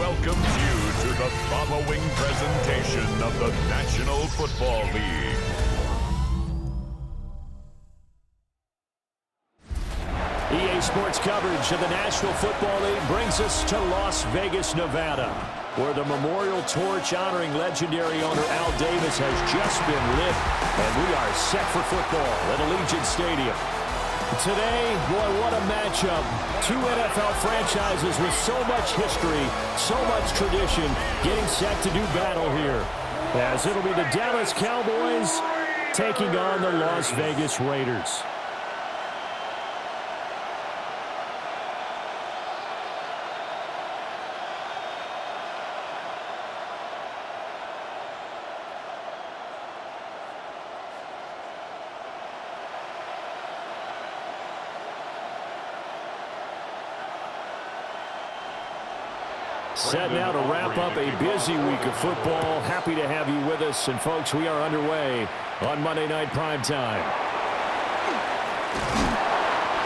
welcomes you to the following presentation of the National Football League. EA Sports coverage of the National Football League brings us to Las Vegas, Nevada, where the memorial torch honoring legendary owner Al Davis has just been lit, and we are set for football at Allegiant Stadium. Today, boy, what a matchup. Two NFL franchises with so much history, so much tradition, getting set to do battle here. As it'll be the Dallas Cowboys taking on the Las Vegas Raiders. Set now to wrap up a busy week of football. Happy to have you with us. And, folks, we are underway on Monday Night Primetime.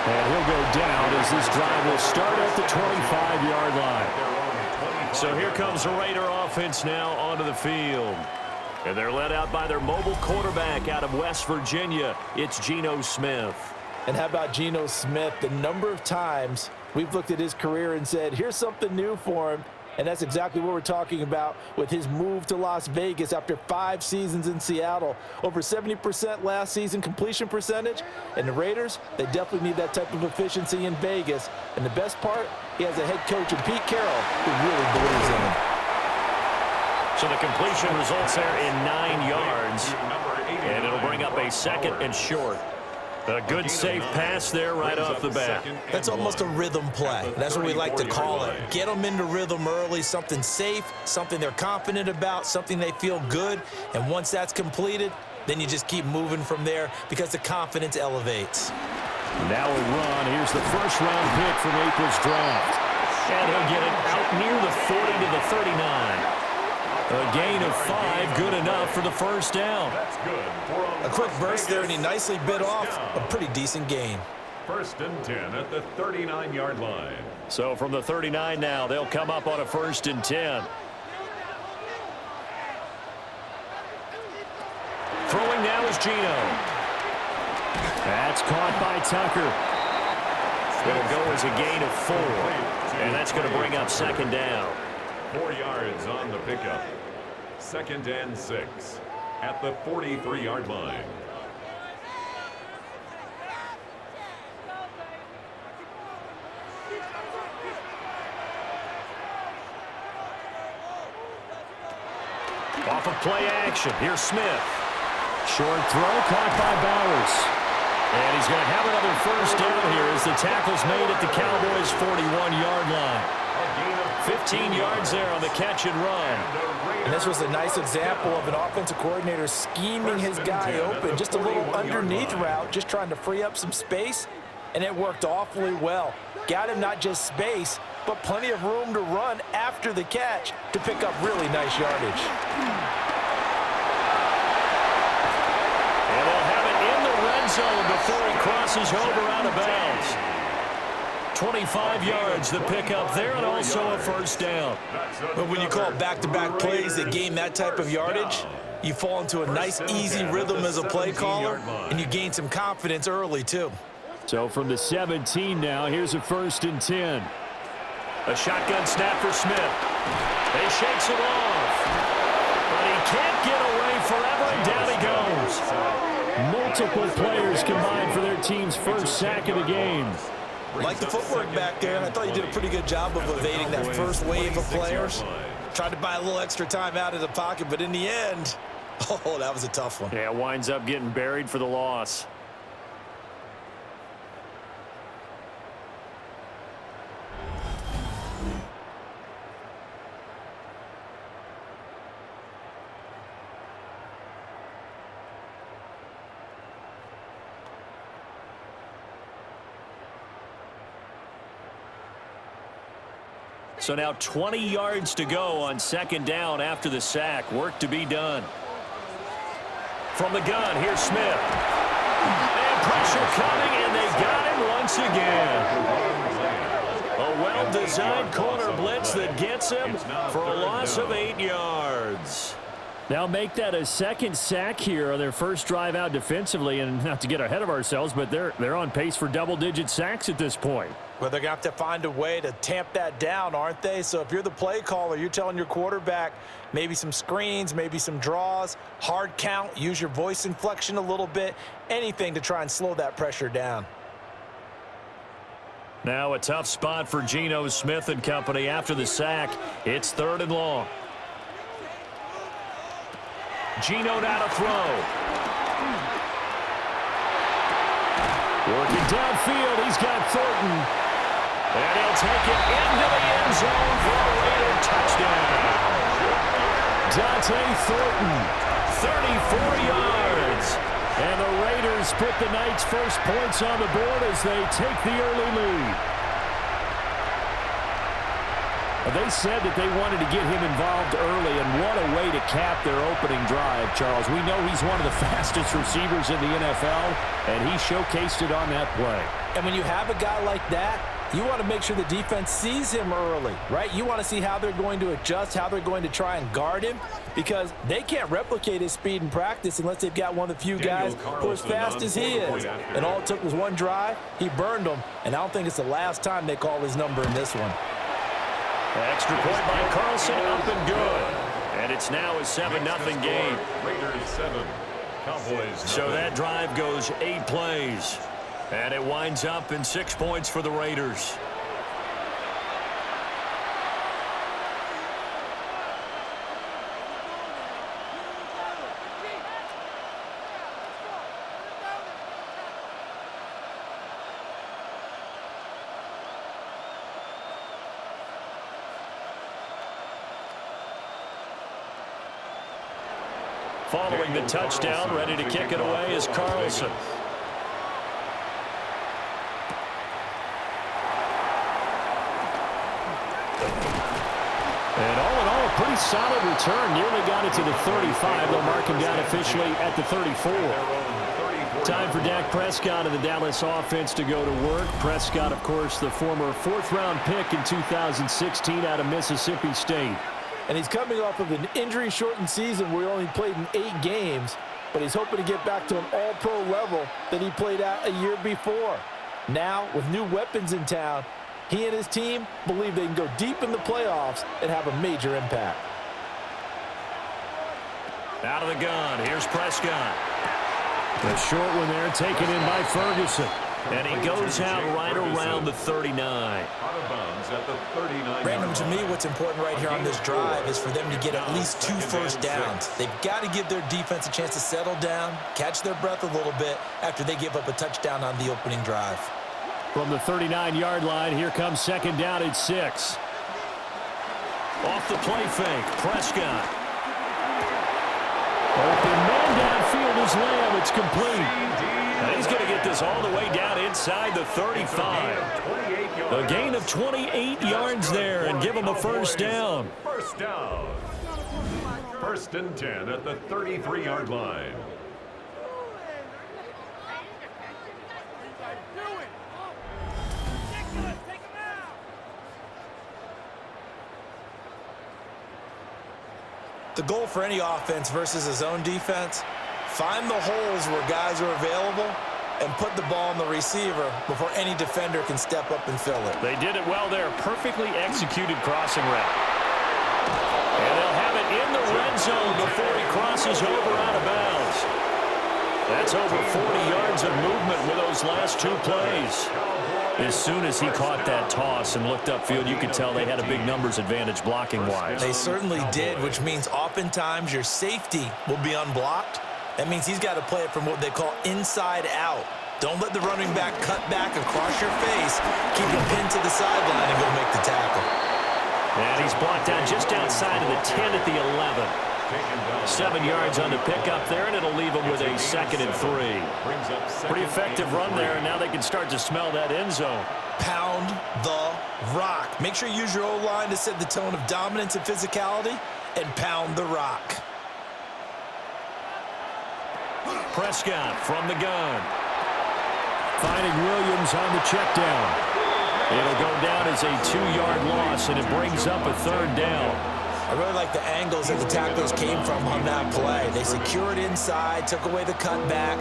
And he'll go down as this drive will start at the 25-yard line. So here comes the Raider offense now onto the field. And they're led out by their mobile quarterback out of West Virginia. It's Geno Smith. And how about Geno Smith? The number of times we've looked at his career and said, here's something new for him. And that's exactly what we're talking about with his move to Las Vegas after 5 seasons in Seattle. Over 70% last season completion percentage. And the Raiders, they definitely need that type of efficiency in Vegas. And the best part, he has a head coach in Pete Carroll who really believes in him. So the completion results there in 9 yards. And it'll bring up a second and short. A good safe pass there right off the bat. That's almost a rhythm play. That's what we like to call it. Get them into rhythm early, something safe, something they're confident about, something they feel good. And once that's completed, then you just keep moving from there because the confidence elevates. Now a run. Here's the first-round pick from April's draft. And he'll get it out near the 40 to the 39. A gain of 5, good enough for the first down. A quick burst there, and he nicely bit off a pretty decent gain. 1st and 10 at the 39-yard line. So from the 39 now, they'll come up on a 1st and 10. Throwing now is Geno. That's caught by Tucker. It'll go as a gain of 4. And that's going to bring up 2nd down. 4 yards on the pickup. 2nd and 6 at the 43-yard line. Off of play action. Here's Smith. Short throw caught by Bowers. And he's going to have another first down here as the tackle's made at the Cowboys' 41-yard line. 15 yards there on the catch and run. And this was a nice example of an offensive coordinator scheming his guy open. Just a little underneath route, just trying to free up some space, and it worked awfully well. Got him not just space, but plenty of room to run after the catch to pick up really nice yardage. And they'll have it in the red zone before he crosses over out of bounds. 25 yards, the pickup there, and also a first down. But when you call back-to-back plays that gain that type of yardage, you fall into a nice, easy rhythm as a play caller, and you gain some confidence early, too. So from the 17 now, here's a 1st and 10. A shotgun snap for Smith. He shakes it off. But he can't get away forever, and down he goes. Multiple players combined for their team's first sack of the game. Like the footwork back there, and I thought you did a pretty good job of evading that first wave of players. Tried to buy a little extra time out of the pocket, but in the end, oh, that was a tough one. Yeah, winds up getting buried for the loss. So now 20 yards to go on 2nd down after the sack. Work to be done. From the gun, here's Smith. And pressure coming, and they got him once again. A well-designed outside corner blitz that gets him for a loss of 8 yards. Now make that a second sack here on their first drive out defensively, and not to get ahead of ourselves, but they're on pace for double-digit sacks at this point. Well, they're going to have to find a way to tamp that down, aren't they? So if you're the play caller, you're telling your quarterback maybe some screens, maybe some draws, hard count, use your voice inflection a little bit, anything to try and slow that pressure down. Now a tough spot for Geno Smith and company after the sack. It's 3rd and long. Geno now to throw. Working downfield, he's got Thornton. And he'll take it into the end zone for a Raider touchdown. Dante Thornton, 34 yards. And the Raiders put the night's first points on the board as they take the early lead. They said that they wanted to get him involved early, and what a way to cap their opening drive, Charles. We know he's one of the fastest receivers in the NFL, and he showcased it on that play. And when you have a guy like that, you want to make sure the defense sees him early, right? You want to see how they're going to adjust, how they're going to try and guard him, because they can't replicate his speed in practice unless they've got one of the few guys who are as fast as he is. And all it took was one drive. He burned them, and I don't think it's the last time they call his number in this one. Extra point by Carlson, up and good. And it's now a 7-0 game. Raiders 7, Cowboys 0. So that drive goes 8 plays. And it winds up in 6 points for the Raiders. Following the touchdown, ready to kick it away is Carlson. And all in all, a pretty solid return. Nearly got it to the 35. They'll mark him down officially at the 34. Time for Dak Prescott of the Dallas offense to go to work. Prescott, of course, the former 4th-round pick in 2016 out of Mississippi State. And he's coming off of an injury-shortened season where he only played in 8 games, but he's hoping to get back to an all-pro level that he played at a year before. Now, with new weapons in town, he and his team believe they can go deep in the playoffs and have a major impact. Out of the gun, here's Prescott. The short one there taken in by Ferguson. And he goes out right around the 39. Out of bounds at the 39. Brandon, to me, what's important right here on this drive is for them to get at least 2 first downs. They've got to give their defense a chance to settle down, catch their breath a little bit after they give up a touchdown on the opening drive. From the 39-yard line, here comes 2nd down at 6. Off the play fake, Prescott. Open man downfield is Lamb. It's complete. And he's going to get this all the way down inside the 35. A gain of 28 yards there and give him a first down. First down. 1st and 10 at the 33-yard line. The goal for any offense versus his own defense, find the holes where guys are available and put the ball on the receiver before any defender can step up and fill it. They did it well there. Perfectly executed crossing route. And they'll have it in the red zone before he crosses over out of bounds. That's over 40 yards of movement with those last 2 plays. As soon as he caught that toss and looked upfield, you could tell they had a big numbers advantage blocking-wise. They certainly did, which means oftentimes your safety will be unblocked. That means he's got to play it from what they call inside out. Don't let the running back cut back across your face. Keep him pinned to the sideline and go make the tackle. And he's blocked out just outside of the 10 at the 11. 7 yards on the pickup there, and it'll leave him with a 2nd and 3. Pretty effective run there, and now they can start to smell that end zone. Pound the rock. Make sure you use your O-line to set the tone of dominance and physicality, and pound the rock. Prescott from the gun. Finding Williams on the check down. It'll go down as a 2-yard loss, and it brings up a 3rd down. I really like the angles that the tacklers came from on that play. They secured inside, took away the cutback.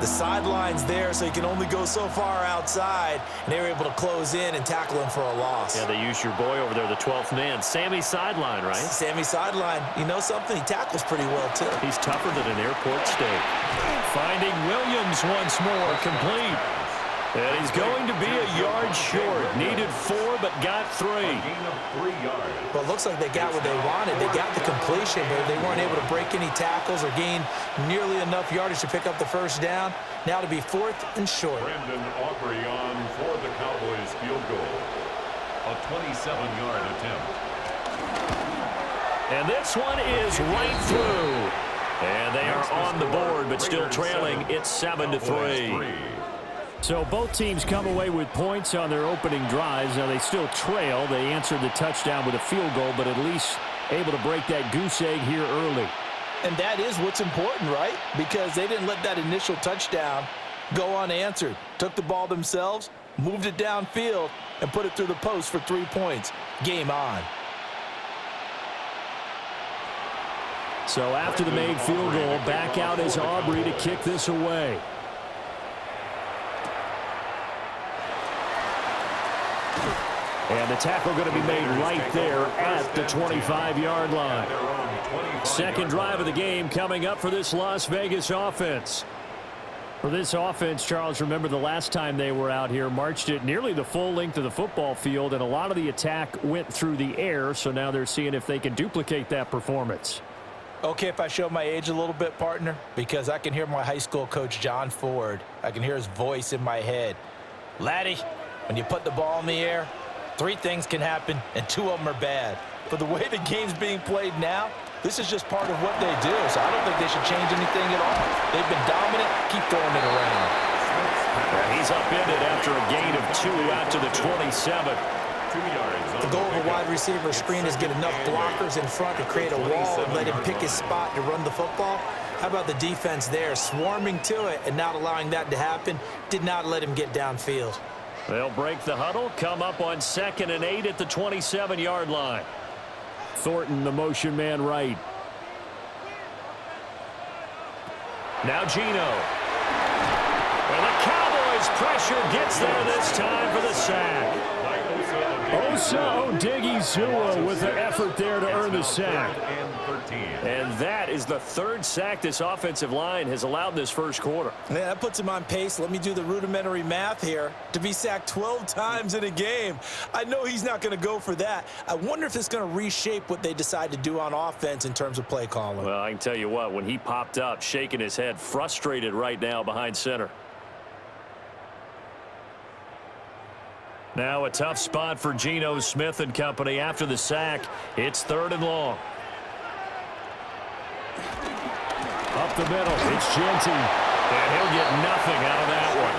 The sideline's there, so you can only go so far outside, and they were able to close in and tackle him for a loss. Yeah, they used your boy over there, the 12th man. Sammy Sideline, right? Sammy Sideline. You know something? He tackles pretty well, too. He's tougher than an airport steak. Finding Williams once more, complete. And he's going to be a yard short. Needed 4, but got 3. Gain of 3 yards. Well, it looks like they got what they wanted. They got the completion, but they weren't able to break any tackles or gain nearly enough yardage to pick up the 1st down. Now to be 4th and short. Brandon Aubrey on for the Cowboys field goal. A 27-yard attempt. And this one is right through. And they are on the board, but still trailing. It's 7-3. So both teams come away with points on their opening drives. Now they still trail. They answered the touchdown with a field goal, but at least able to break that goose egg here early. And that is what's important, right? Because they didn't let that initial touchdown go unanswered. Took the ball themselves, moved it downfield, and put it through the post for 3 points. Game on. So after the made field goal, back out is Aubrey to kick this away. And the tackle going to be made right there at the 25-yard line. 2nd drive of the game coming up for this Las Vegas offense. For this offense, Charles, remember the last time they were out here, marched it nearly the full length of the football field, and a lot of the attack went through the air, so now they're seeing if they can duplicate that performance. Okay, if I show my age a little bit, partner, because I can hear my high school coach, John Ford. I can hear his voice in my head. Laddie, when you put the ball in the air, 3 things can happen, and 2 of them are bad. But the way the game's being played now, this is just part of what they do, so I don't think they should change anything at all. They've been dominant. Keep throwing it around. And he's upended after a gain of 2 out to the 27. 2 yards. The goal of a wide receiver screen is get enough blockers in front to create a wall and let him pick his spot to run the football. How about the defense there, swarming to it and not allowing that to happen? Did not let him get downfield. They'll break the huddle, come up on 2nd and 8 at the 27-yard line. Thornton, the motion man right. Now Gino. And the Cowboys pressure gets there this time for the sack. Osa Odigizua with the effort there to earn the sack. And that is the 3rd sack this offensive line has allowed this first quarter. Yeah, that puts him on pace. Let me do the rudimentary math here. To be sacked 12 times in a game, I know he's not going to go for that. I wonder if it's going to reshape what they decide to do on offense in terms of play calling. Well, I can tell you what, when he popped up, shaking his head, frustrated right now behind center. Now a tough spot for Geno Smith and company after the sack. It's 3rd and long. Up the middle, it's Genty. And he'll get nothing out of that one.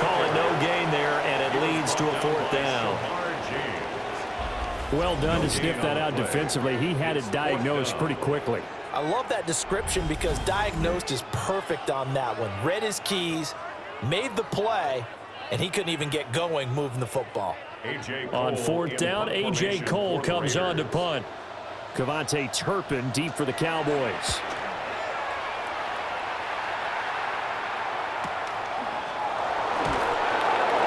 Call it no gain there, and it leads to a 4th down. Well done to sniff that out defensively. He had it diagnosed pretty quickly. I love that description because diagnosed is perfect on that one. Read his keys, made the play, and he couldn't even get going moving the football. On 4th down, A.J. Cole comes on to punt. Kevontae Turpin deep for the Cowboys.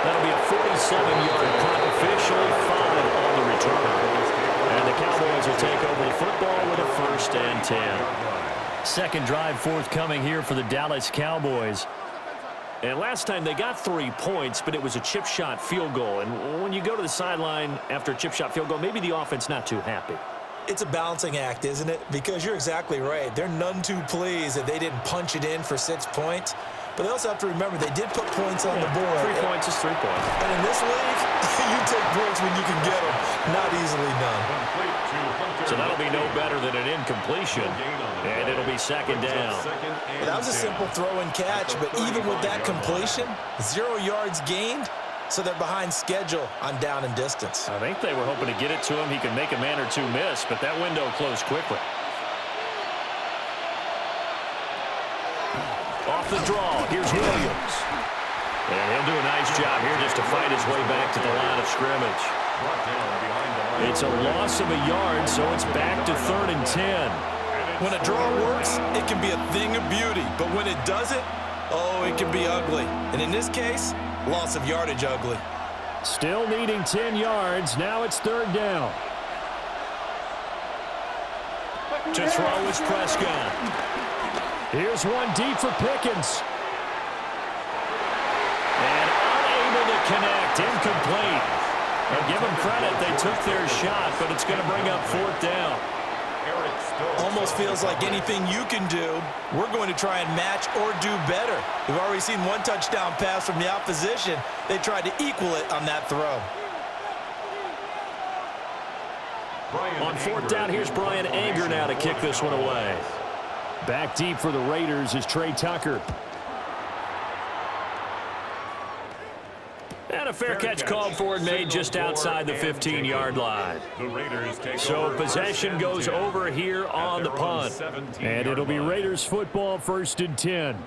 That'll be a 47-yard punt, officially 5 on the return. And the Cowboys will take over the football with a 1st and 10. 2nd drive forthcoming here for the Dallas Cowboys. And last time they got 3 points, but it was a chip shot field goal. And when you go to the sideline after a chip shot field goal, maybe the offense not too happy. It's a balancing act, isn't it? Because you're exactly right. They're none too pleased that they didn't punch it in for 6 points. But they also have to remember they did put points on the board. 3 points is 3 points. And in this league, you take points when you can get them. Not easily done. So that'll be no better than an incompletion. And it'll be 2nd down. Well, that was a simple throw and catch, but even with that completion, 0 yards gained, so they're behind schedule on down and distance. I think they were hoping to get it to him. He could make a man or 2 miss, but that window closed quickly. Off the draw, here's Williams. And he'll do a nice job here just to fight his way back to the line of scrimmage. It's a loss of a yard, so it's back to 3rd and 10. When a draw works, it can be a thing of beauty. But when it doesn't, oh, it can be ugly. And in this case, loss of yardage ugly. Still needing 10 yards. Now it's 3rd down. To throw is Prescott. Here's one deep for Pickens. And unable to connect. Incomplete. Now give them credit. They took their shot, but it's going to bring up 4th down. Almost feels like anything you can do, we're going to try and match or do better. We've already seen one touchdown pass from the opposition. They tried to equal it on that throw. On 4th down, here's Brian Anger now to kick this one away. Back deep for the Raiders is Trey Tucker. And a fair catch called for and made just outside the 15-yard line. So possession goes over here on the punt. And it'll be Raiders football, 1st and 10.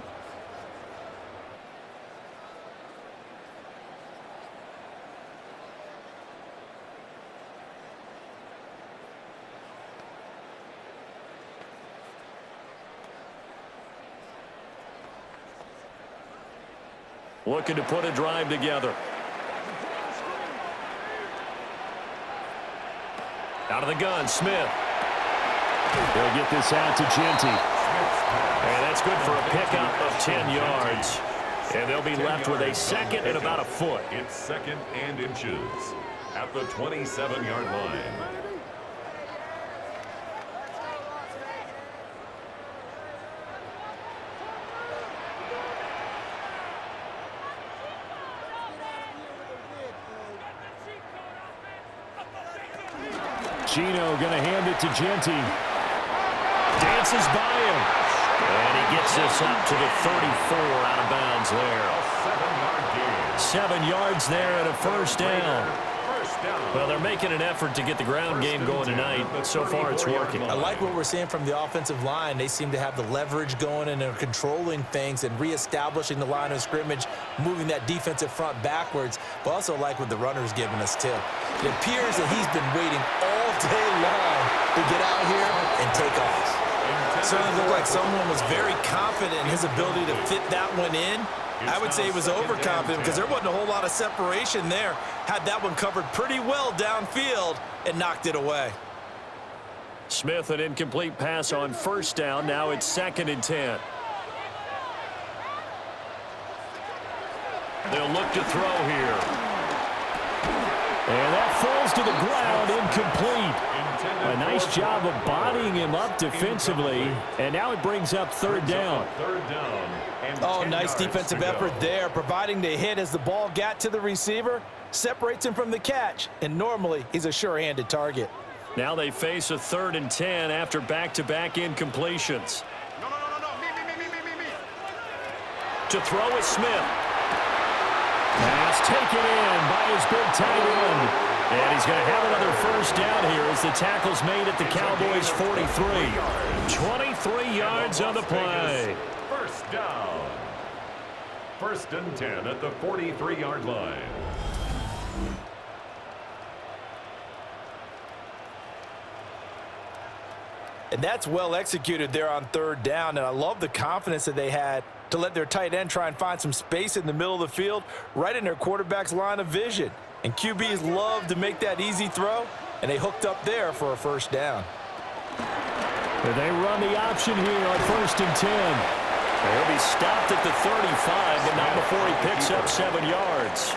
Looking to put a drive together. Out of the gun, Smith. They'll get this out to Genty. And that's good for a pickup of 10 yards. And they'll be left with a 2nd and about a foot. It's 2nd and inches at the 27-yard line. Gino going to hand it to Genty. Dances by him. And he gets this up to the 34 out of bounds there. 7 yards there and a 1st down. Well, they're making an effort to get the ground game going tonight, but so far it's working. I like what we're seeing from the offensive line. They seem to have the leverage going and they're controlling things and reestablishing the line of scrimmage, moving that defensive front backwards, but also like what the runner's giving us too. It appears that he's been waiting all day long to get out here and take off. Certainly looked like someone was very confident in his ability to fit that one in. I would say he was overconfident because there wasn't a whole lot of separation there. Had that one covered pretty well downfield and knocked it away. Smith, an incomplete pass on 1st down. Now it's 2nd and 10. They'll look to throw here. And that falls to the ground, incomplete. A nice job of bodying him up defensively. And now it brings up 3rd down. Oh, nice defensive effort there, providing the hit as the ball got to the receiver, separates him from the catch, and normally he's a sure-handed target. Now they face a 3rd and 10 after back-to-back incompletions. To throw is Smith. Pass taken in by his big tight end. And he's going to have another 1st down here as the tackle's made at the Cowboys' 43. 23 yards on the play. 1st down. 1st and 10 at the 43-yard line. And that's well executed there on 3rd down, and I love the confidence that they had to let their tight end try and find some space in the middle of the field, right in their quarterback's line of vision. And QBs love to make that easy throw, and they hooked up there for a 1st down. And they run the option here on 1st and 10. He'll be stopped at the 35, but not before he picks up 7 yards.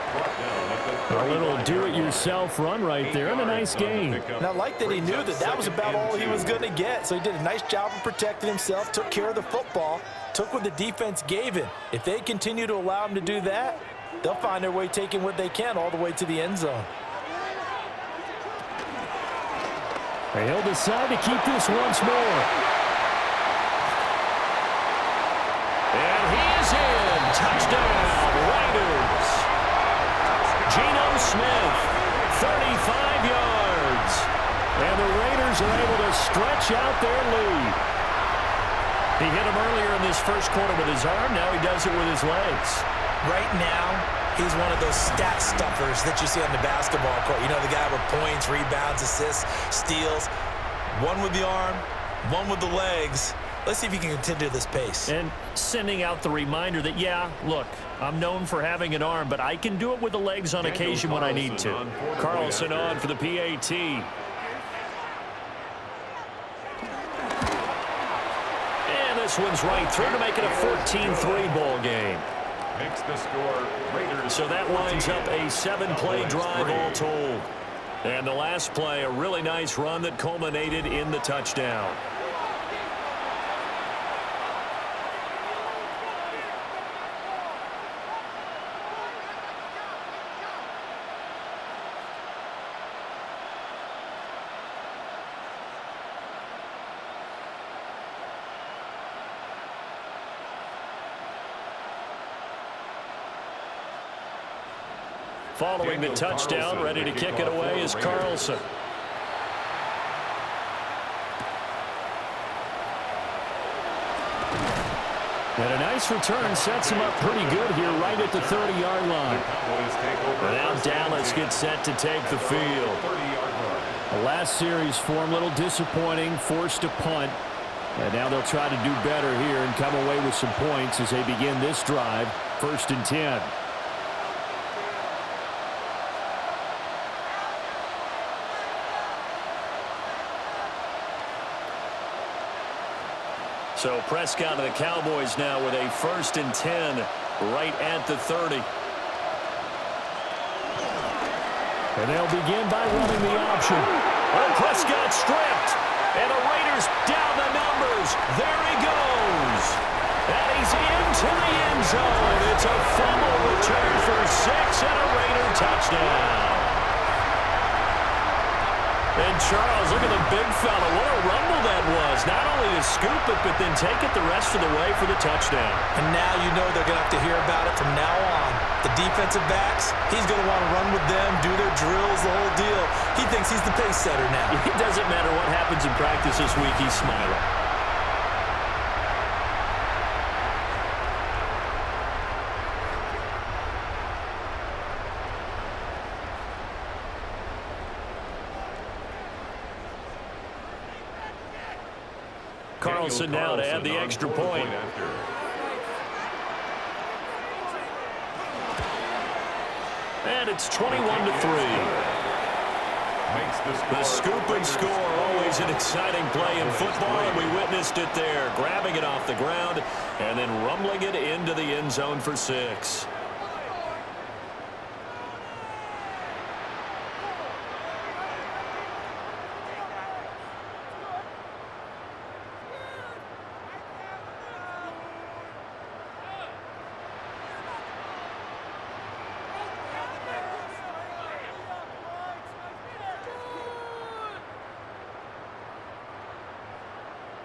A little do-it-yourself run right there, and a nice gain. And I like that he knew that that was about all he was going to get, so he did a nice job of protecting himself, took care of the football, took what the defense gave him. If they continue to allow him to do that, they'll find their way taking what they can all the way to the end zone. He'll decide to keep this once more. And he is in. Touchdown, Raiders. Geno Smith, 35 yards. And the Raiders are able to stretch out their lead. He hit him earlier in this 1st quarter with his arm. Now he does it with his legs. Right now, he's one of those stat stuffers that you see on the basketball court. You know, the guy with points, rebounds, assists, steals. One with the arm, one with the legs. Let's see if he can continue this pace. And sending out the reminder that, yeah, look, I'm known for having an arm, but I can do it with the legs on occasion when I need to. Carlson on for the PAT. And this one's right through to make it a 14-3 ball game. Makes the score Raiders. So that lines up a 7-play drive all told. And the last play, a really nice run that culminated in the touchdown. Following the touchdown, ready to kick it away is Carlson. And a nice return sets him up pretty good here right at the 30-yard line. Now Dallas gets set to take the field. The last series for him, a little disappointing, forced a punt. And now they'll try to do better here and come away with some points as they begin this drive, 1st and 10. So Prescott of the Cowboys now with a 1st and 10 right at the 30. And they'll begin by running the option. Oh, Prescott stripped. And the Raiders down the numbers. There he goes. And he's into the end zone. It's a fumble return for 6 and a Raider touchdown. And Charles, look at the big fella. What a rumble that was. Not only to scoop it, but then take it the rest of the way for the touchdown. And now you know they're going to have to hear about it from now on. The defensive backs, he's going to want to run with them, do their drills, the whole deal. He thinks he's the pace setter now. It doesn't matter what happens in practice this week. He's smiling. Carlson now to add the extra point. And it's 21-3. The scoop and score, always an exciting play in football, and we witnessed it there, grabbing it off the ground and then rumbling it into the end zone for 6.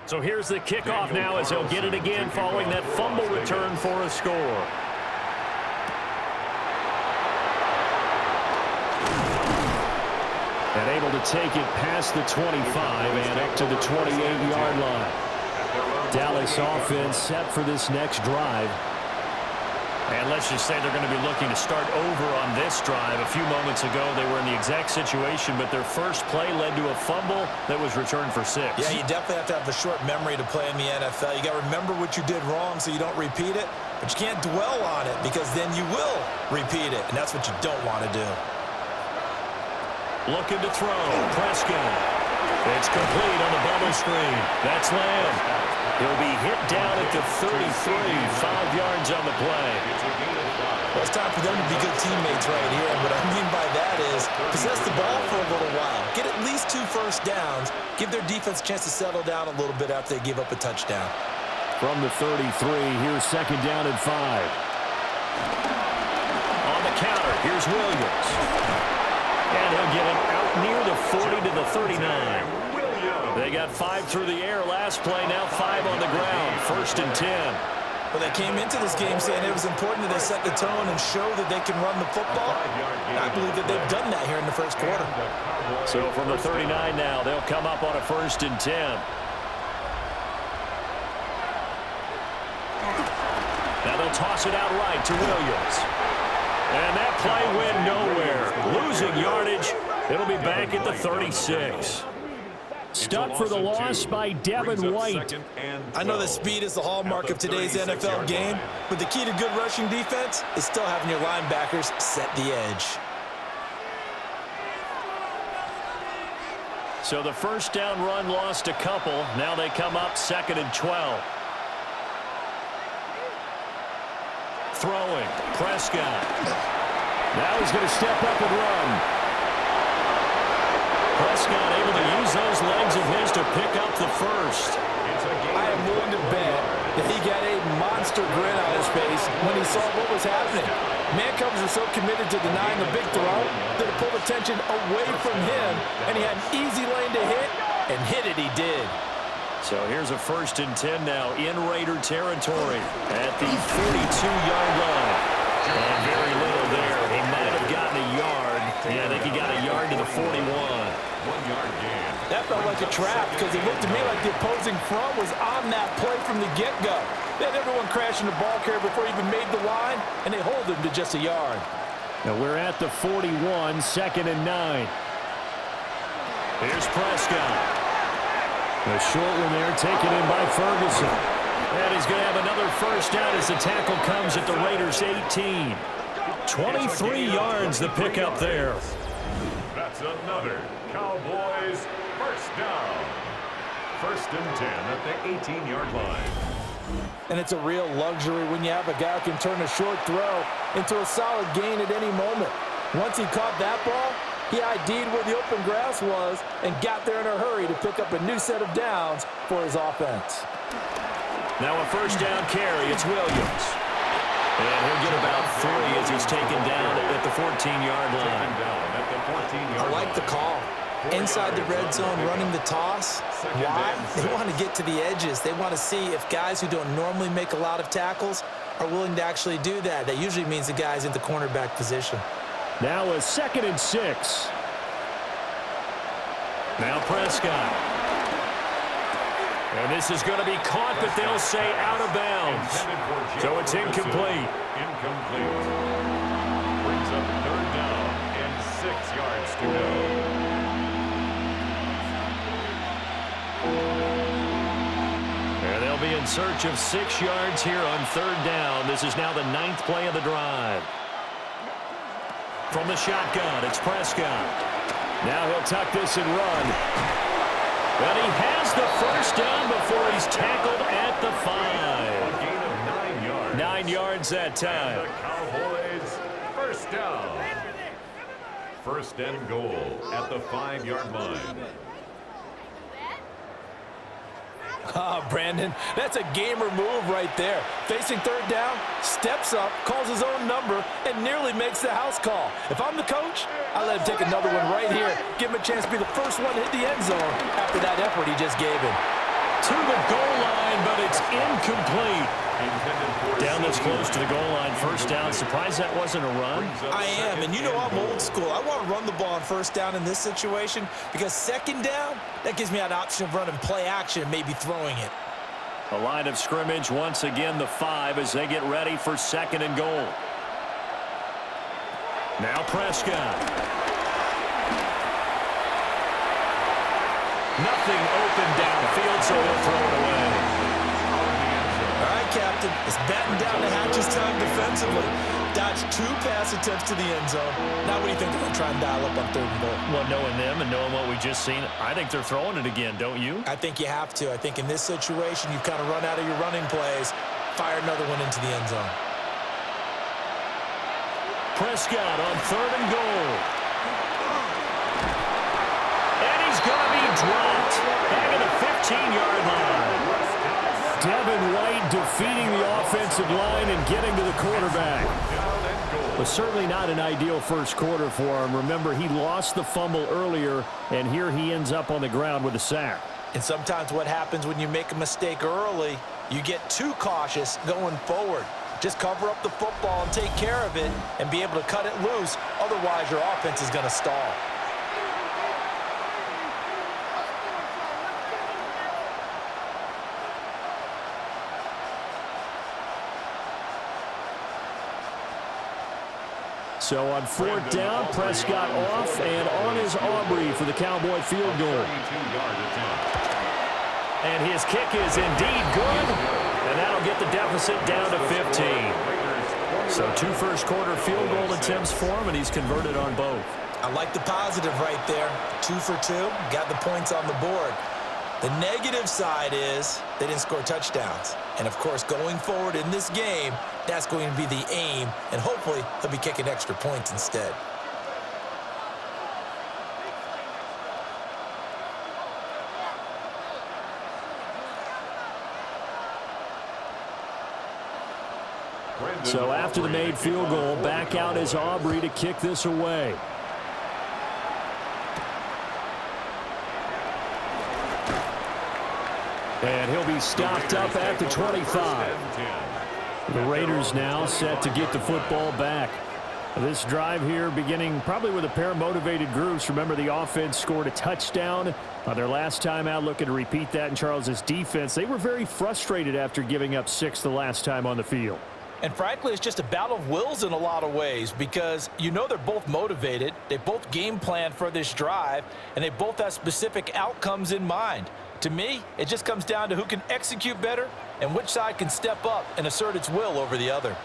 So here's the kickoff now as he'll get it again following that fumble return for a score. And able to take it past the 25 and up to the 28-yard line. Dallas offense set for this next drive. And let's just say they're going to be looking to start over on this drive. A few moments ago, they were in the exact situation, but their first play led to a fumble that was returned for 6. Yeah, you definitely have to have a short memory to play in the NFL. You got to remember what you did wrong so you don't repeat it, but you can't dwell on it because then you will repeat it, and that's what you don't want to do. Looking to throw. Prescott. It's complete on the bubble screen. That's Lamb. He'll be hit down at the 33, 5 yards on the play. Well, it's time for them to be good teammates right here. And what I mean by that is possess the ball for a little while. Get at least 2 first downs. Give their defense a chance to settle down a little bit after they give up a touchdown. From the 33, here's 2nd down and 5. On the counter, here's Williams. And he'll get him out near the 40 to the 39. They got 5 through the air last play, now 5 on the ground. 1st and 10. Well, they came into this game saying it was important that they set the tone and show that they can run the football. And I believe that they've done that here in the first quarter. So from the 39 now, they'll come up on a 1st and 10. Now they'll toss it out right to Williams. And that play went nowhere. Losing yardage. It'll be back at the 36. Stuck for the loss by Devin White. I know that speed is the hallmark of today's NFL game, but the key to good rushing defense is still having your linebackers set the edge. So the first down run lost a couple. Now they come up 2nd and 12. Throwing. Prescott. Now he's going to step up and run. Prescott able to use those legs of his to pick up the first. I am willing to bet that he got a monster grin on his face when he saw what was happening. Man covers are so committed to denying the big throw that it pulled attention away from him, and he had an easy lane to hit, and hit it he did. So here's a 1st and 10 now in Raider territory at the 42-yard line. And very little there. He might have gotten a yard. Yeah, I think he got a yard to the 41. 1-yard gain. That felt like a trap because it looked to me like the opposing front was on that play from the get-go. They had everyone crashing the ball carrier before he even made the line, and they hold him to just a yard. Now we're at the 41, 2nd and 9. Here's Prescott. A short one there taken in by Ferguson. And he's going to have another first down as the tackle comes at the Raiders' 18. 23 yards the pickup there. That's another Cowboys first down. 1st and 10 at the 18-yard line. And it's a real luxury when you have a guy who can turn a short throw into a solid gain at any moment. Once he caught that ball, he ID'd where the open grass was and got there in a hurry to pick up a new set of downs for his offense. Now a first down carry. It's Williams. And he'll get about 3 as he's taken down at the 14-yard line. I like the call. Inside the red zone, running the toss. Why? They want to get to the edges. They want to see if guys who don't normally make a lot of tackles are willing to actually do that. That usually means the guy's in the cornerback position. Now a 2nd and 6. Now Prescott. And this is going to be caught, but they'll say out of bounds. So it's incomplete. Incomplete. Brings up 3rd down and 6 yards to go. And they'll be in search of 6 yards here on 3rd down. This is now the 9th play of the drive. From the shotgun, it's Prescott. Now he'll tuck this and run. But he has the first down before he's tackled at the 5. A gain of 9 yards. 9 yards that time. And the Cowboys first down. 1st and goal at the 5-yard line. Brandon, that's a gamer move right there. Facing 3rd down, steps up, calls his own number, and nearly makes the house call. If I'm the coach, I let him take another one right here. Give him a chance to be the first one to hit the end zone after that effort he just gave him. To the goal line, but it's incomplete. Down this close to the goal line, first down. Surprised that wasn't a run? I am, and you know I'm old school. I want to run the ball on 1st down in this situation because 2nd down, that gives me an option of running play action and maybe throwing it. A line of scrimmage, once again the 5 as they get ready for 2nd and goal. Now Prescott. Nothing open downfield, so he'll throw it away. All right, Captain, it's batten down the hatches time defensively. Dodged 2 pass attempts to the end zone. Now what do you think they're going to try and dial up on 3rd and goal? Well, knowing them and knowing what we just seen, I think they're throwing it again, don't you? I think you have to. I think in this situation, you've kind of run out of your running plays. Fire another one into the end zone. Prescott on 3rd and goal. And he's going to be dropped back at the 15-yard line. Devin White defeating the offensive line and getting to the quarterback. But certainly not an ideal first quarter for him. Remember, he lost the fumble earlier, and here he ends up on the ground with a sack. And sometimes what happens when you make a mistake early, you get too cautious going forward. Just cover up the football and take care of it and be able to cut it loose. Otherwise, your offense is going to stall. So on fourth down, Prescott off, and on is Aubrey for the Cowboy field goal. And his kick is indeed good, and that'll get the deficit down to 15. So 2 first-quarter field goal attempts for him, and he's converted on both. I like the positive right there. 2 for 2, got the points on the board. The negative side is they didn't score touchdowns. And, of course, going forward in this game, that's going to be the aim, and hopefully he'll be kicking extra points instead. So after the made field goal, back out is Aubrey to kick this away. And he'll be stopped up at the 25. The Raiders now set to get the football back. This drive here beginning probably with a pair of motivated groups. Remember, the offense scored a touchdown on their last time out, looking to repeat that in Charles's defense. They were very frustrated after giving up 6 the last time on the field. And frankly, it's just a battle of wills in a lot of ways because you know they're both motivated. They both game plan for this drive, and they both have specific outcomes in mind. To me, it just comes down to who can execute better and which side can step up and assert its will over the other.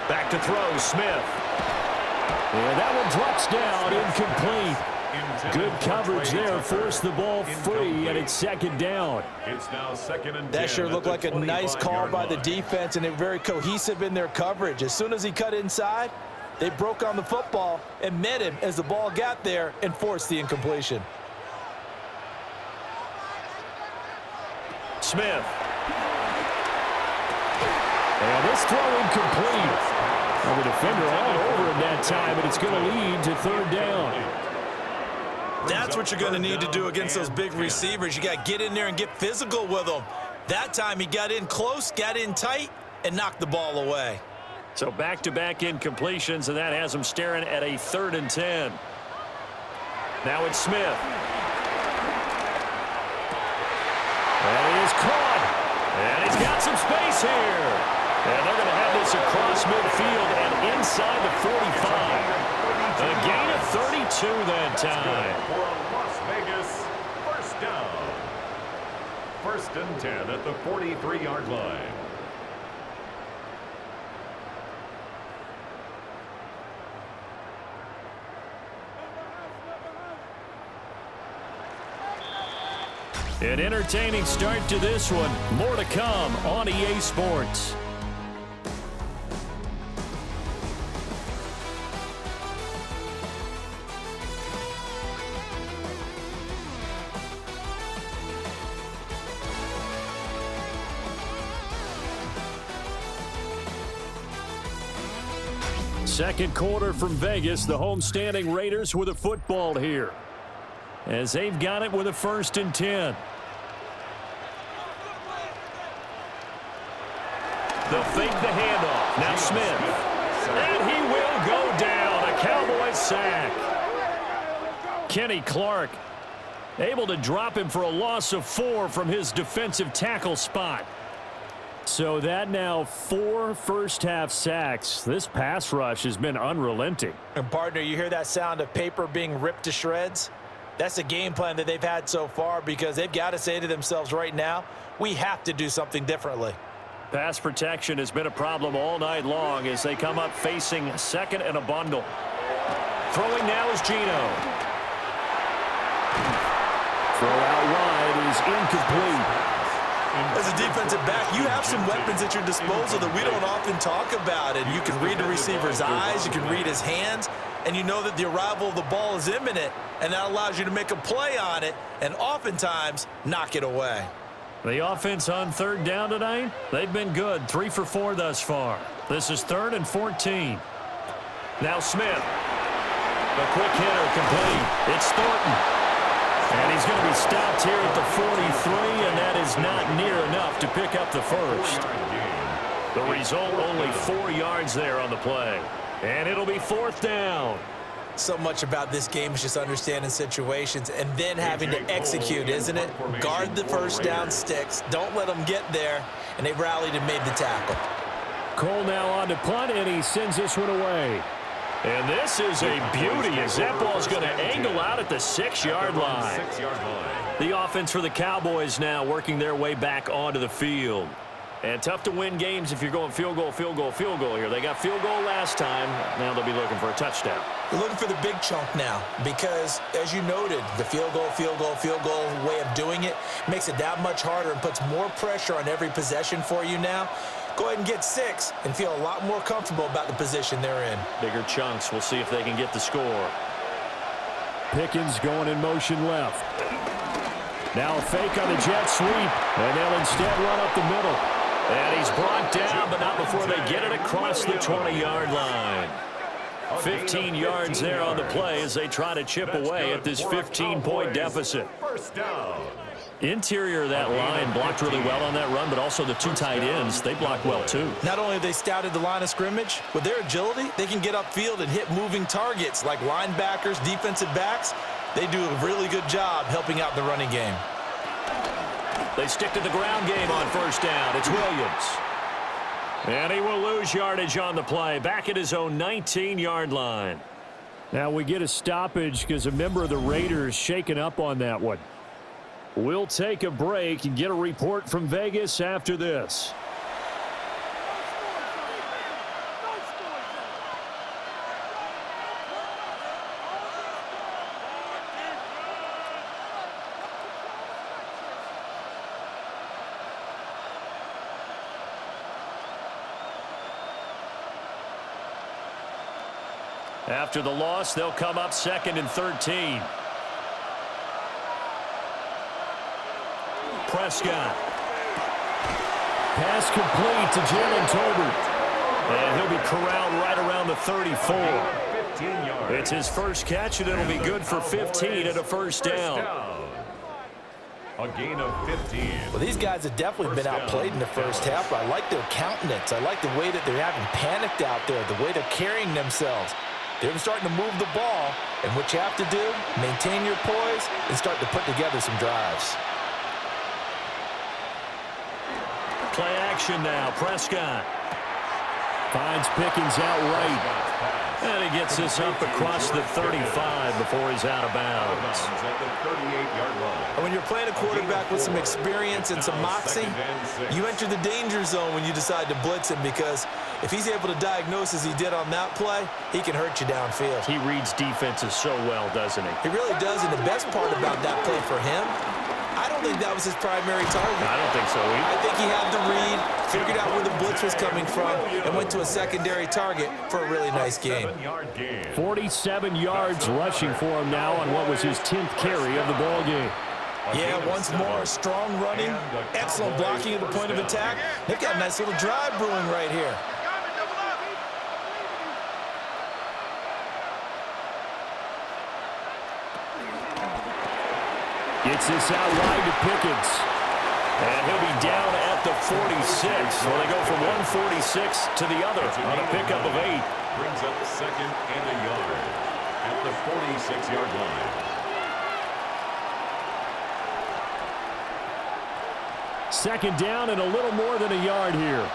Back to throw, Smith. And that one drops down, incomplete. Good coverage there, forced the ball free, and it's second down. It's now 2nd and 10. That sure looked like a nice call by the defense, and they're very cohesive in their coverage. As soon as he cut inside, they broke on the football and met him as the ball got there and forced the incompletion. Smith. And this throw incomplete. Well, the defender all over him that time, but it's going to lead to third down. That's what you're going to need to do against those big receivers. You got to get in there and get physical with them. That time he got in close, got in tight, and knocked the ball away. So back-to-back incompletions, and that has him staring at a 3rd and 10. Now it's Smith. And he is caught. And he's got some space here. And they're going to have this across midfield and inside the 45. A gain of 32 that time. For Las Vegas, first down. 1st and 10 at the 43-yard line. An entertaining start to this one. More to come on EA Sports. Second quarter from Vegas. The homestanding Raiders with a football here, as they've got it with a 1st and 10. They'll fake the handoff. Now Smith. And he will go down. A Cowboys sack. Kenny Clark able to drop him for a loss of 4 from his defensive tackle spot. So that now 4 first-half sacks. This pass rush has been unrelenting. And partner, you hear that sound of paper being ripped to shreds? That's a game plan that they've had so far because they've got to say to themselves right now, we have to do something differently. Pass protection has been a problem all night long as they come up facing 2nd and a bundle. Throwing now is Geno. Throw out wide is incomplete. As a defensive back, you have some weapons at your disposal that we don't often talk about. And you can read the receiver's eyes, you can read his hands, and you know that the arrival of the ball is imminent, and that allows you to make a play on it and oftentimes knock it away. The offense on 3rd down tonight, they've been good. 3 for 4 thus far. This is 3rd and 14. Now Smith. A quick hitter complete. It's Thornton. And he's going to be stopped here at the 43, and that is not near enough to pick up the first. The result, only 4 yards there on the play. And it'll be 4th down. So much about this game is just understanding situations and then having to execute, isn't it? Guard the first down sticks. Don't let them get there. And they rallied and made the tackle. Cole now on to punt, and he sends this one away. And this is a beauty as that ball's going to angle out at the 6-yard line. The offense for the Cowboys now working their way back onto the field. And tough to win games if you're going field goal, field goal, field goal here. They got field goal last time. Now they'll be looking for a touchdown. They're looking for the big chunk now because, as you noted, the field goal way of doing it makes it that much harder and puts more pressure on every possession for you now. Go ahead and get 6 and feel a lot more comfortable about the position they're in. Bigger chunks. We'll see if they can get the score. Pickens going in motion left. Now a fake on the jet sweep, and they'll instead run up the middle. And he's brought down, but not before they get it across the 20-yard line. 15 yards there on the play as they try to chip away at this 15-point deficit. First down. Interior of that line blocked really well on that run, but also the 2 tight ends, they blocked well too. Not only have they scouted the line of scrimmage, with their agility, they can get upfield and hit moving targets like linebackers, defensive backs. They do a really good job helping out the running game. They stick to the ground game on first down. It's Williams. And he will lose yardage on the play, back at his own 19-yard line. Now we get a stoppage because a member of the Raiders shaken up on that one. We'll take a break and get a report from Vegas after this. After the loss, they'll come up 2nd and 13. Prescott. Pass complete to Jalen Tolbert. And he'll be corralled right around the 34. It's his first catch, and it'll be good for 15 at a first down. A gain of 15. Well, these guys have definitely been outplayed in the first half, but I like their countenance. I like the way that they're having panicked out there, the way they're carrying themselves. They're starting to move the ball, and what you have to do, maintain your poise and start to put together some drives. Play action now. Prescott finds Pickens out right. And he gets this up across the 35 before he's out of bounds. And when you're playing a quarterback with some experience and some moxie, you enter the danger zone when you decide to blitz him, because if he's able to diagnose as he did on that play, he can hurt you downfield. He reads defenses so well, doesn't he? He really does, and the best part about that play for him, I don't think that was his primary target. I don't think so either. I think he had the read, figured out where the blitz was coming from, and went to a secondary target for a really nice game. 47 yards rushing for him now on what was his 10th carry of the ball game. Yeah, once more, strong running, excellent blocking at the point of attack. They've got a nice little drive brewing right here. Gets this out wide to Pickens. And he'll be down at the 46. Well, they go from 146 to the other on a pickup of 8. Brings up 2nd and a yard at the 46-yard line. Second down and a little more than a yard here.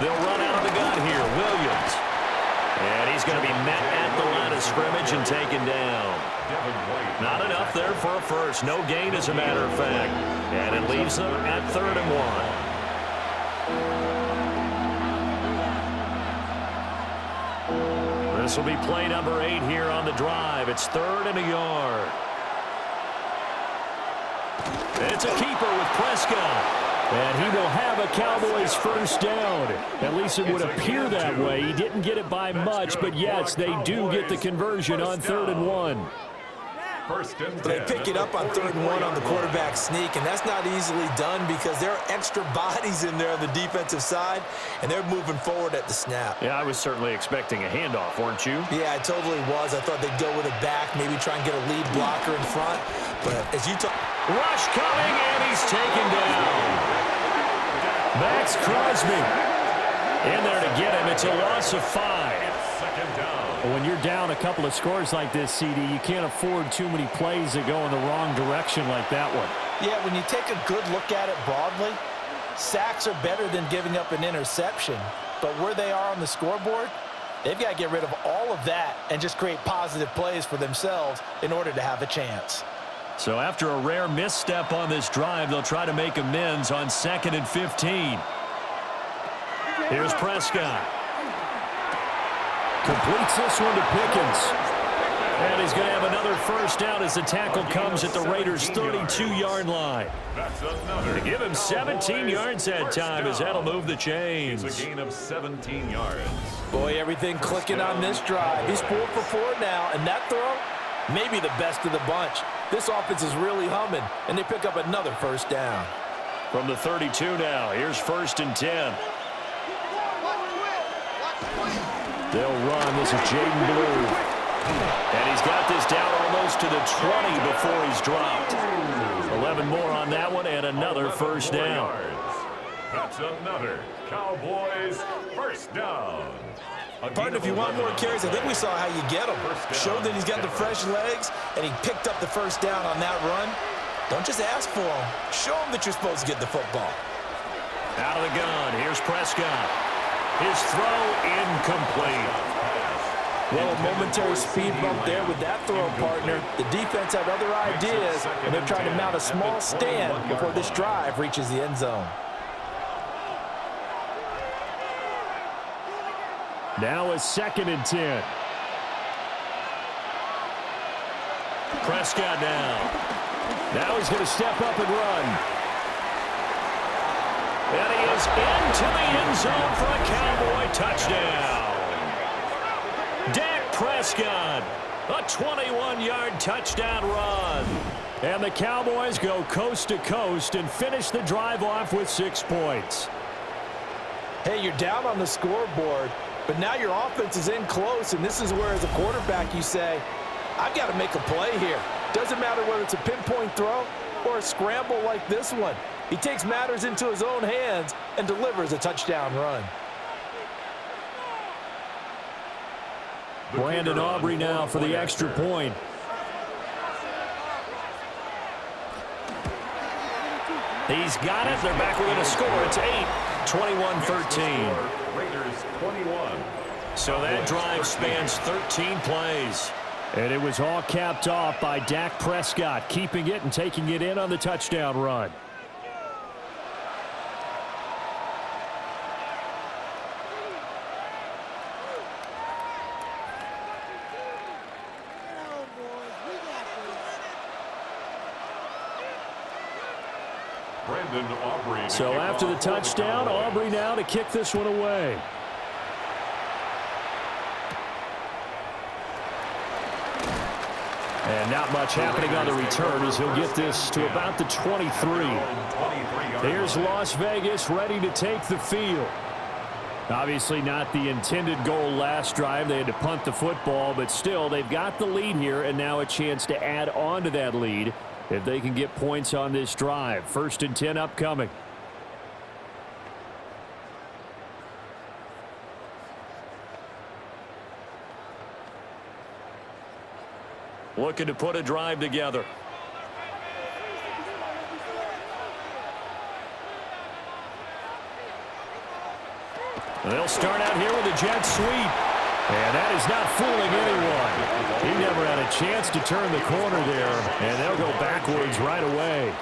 They'll run out of the gun here. Williams. And he's going to be met at the line of scrimmage and taken down. Not enough there for a first. No gain, as a matter of fact. And it leaves them at 3rd and 1. This will be play number 8 here on the drive. It's 3rd and a yard. It's a keeper with Prescott. And he will have a Cowboys first down. At least it would appear that way. He didn't get it by much, but yes, they do get the conversion on 3rd and 1. They pick it up on 3rd and 1 on the quarterback sneak, and that's not easily done because there are extra bodies in there on the defensive side, and they're moving forward at the snap. Yeah, I was certainly expecting a handoff, weren't you? Yeah, I totally was. I thought they'd go with a back, maybe try and get a lead blocker in front. But as you talk... Rush coming, and he's taken down. Max Crosby. In there to get him. It's a loss of 5. Second down. When you're down a couple of scores like this, CD, you can't afford too many plays that go in the wrong direction like that one. Yeah, when you take a good look at it broadly, sacks are better than giving up an interception. But where they are on the scoreboard, they've got to get rid of all of that and just create positive plays for themselves in order to have a chance. So after a rare misstep on this drive, they'll try to make amends on 2nd and 15. Here's Prescott. Completes this one to Pickens. And he's going to have another first down as the tackle comes at the Raiders' 32-yard line. That's another. To give him 17 yards that time as that'll move the chains. It's a gain of 17 yards. Boy, everything clicking on this drive. He's 4 for 4 now, and that throw, maybe the best of the bunch. This offense is really humming, and they pick up another first down. From the 32 now, here's 1st and 10. They'll run. This is Jaden Blue. And he's got this down almost to the 20 before he's dropped. 11 more on that one and another first down. That's another Cowboys first down. Partner, if you want more carries, I think we saw how you get him. Showed that he's got the fresh legs, and he picked up the first down on that run. Don't just ask for him. Show him that you're supposed to get the football. Out of the gun. Here's Prescott. His throw incomplete. Well, a momentary speed bump there with that throw, partner. The defense had other ideas, and they're trying to mount a small stand before this drive reaches the end zone. Now a 2nd and 10. Prescott now. Now he's going to step up and run. And he is into the end zone for a Cowboy touchdown. Dak Prescott, a 21-yard touchdown run. And the Cowboys go coast to coast and finish the drive off with 6 points. Hey, you're down on the scoreboard, but now your offense is in close, and this is where, as a quarterback, you say, I've got to make a play here. Doesn't matter whether it's a pinpoint throw or a scramble like this one. He takes matters into his own hands and delivers a touchdown run. Brandon Aubrey now for the extra point. He's got it. They're back within a score. It's 8, 21-13. Raiders 21. So that drive spans 13 plays. And it was all capped off by Dak Prescott, keeping it and taking it in on the touchdown run. So after the touchdown, Aubrey now to kick this one away. And not much happening on the return as he'll get this to about the 23. Here's Las Vegas ready to take the field. Obviously not the intended goal last drive. They had to punt the football, but still they've got the lead here and now a chance to add on to that lead if they can get points on this drive. 1st and 10 upcoming. Looking to put a drive together. They'll start out here with a jet sweep. And that is not fooling anyone. He never had a chance to turn the corner there. And they'll go backwards right away.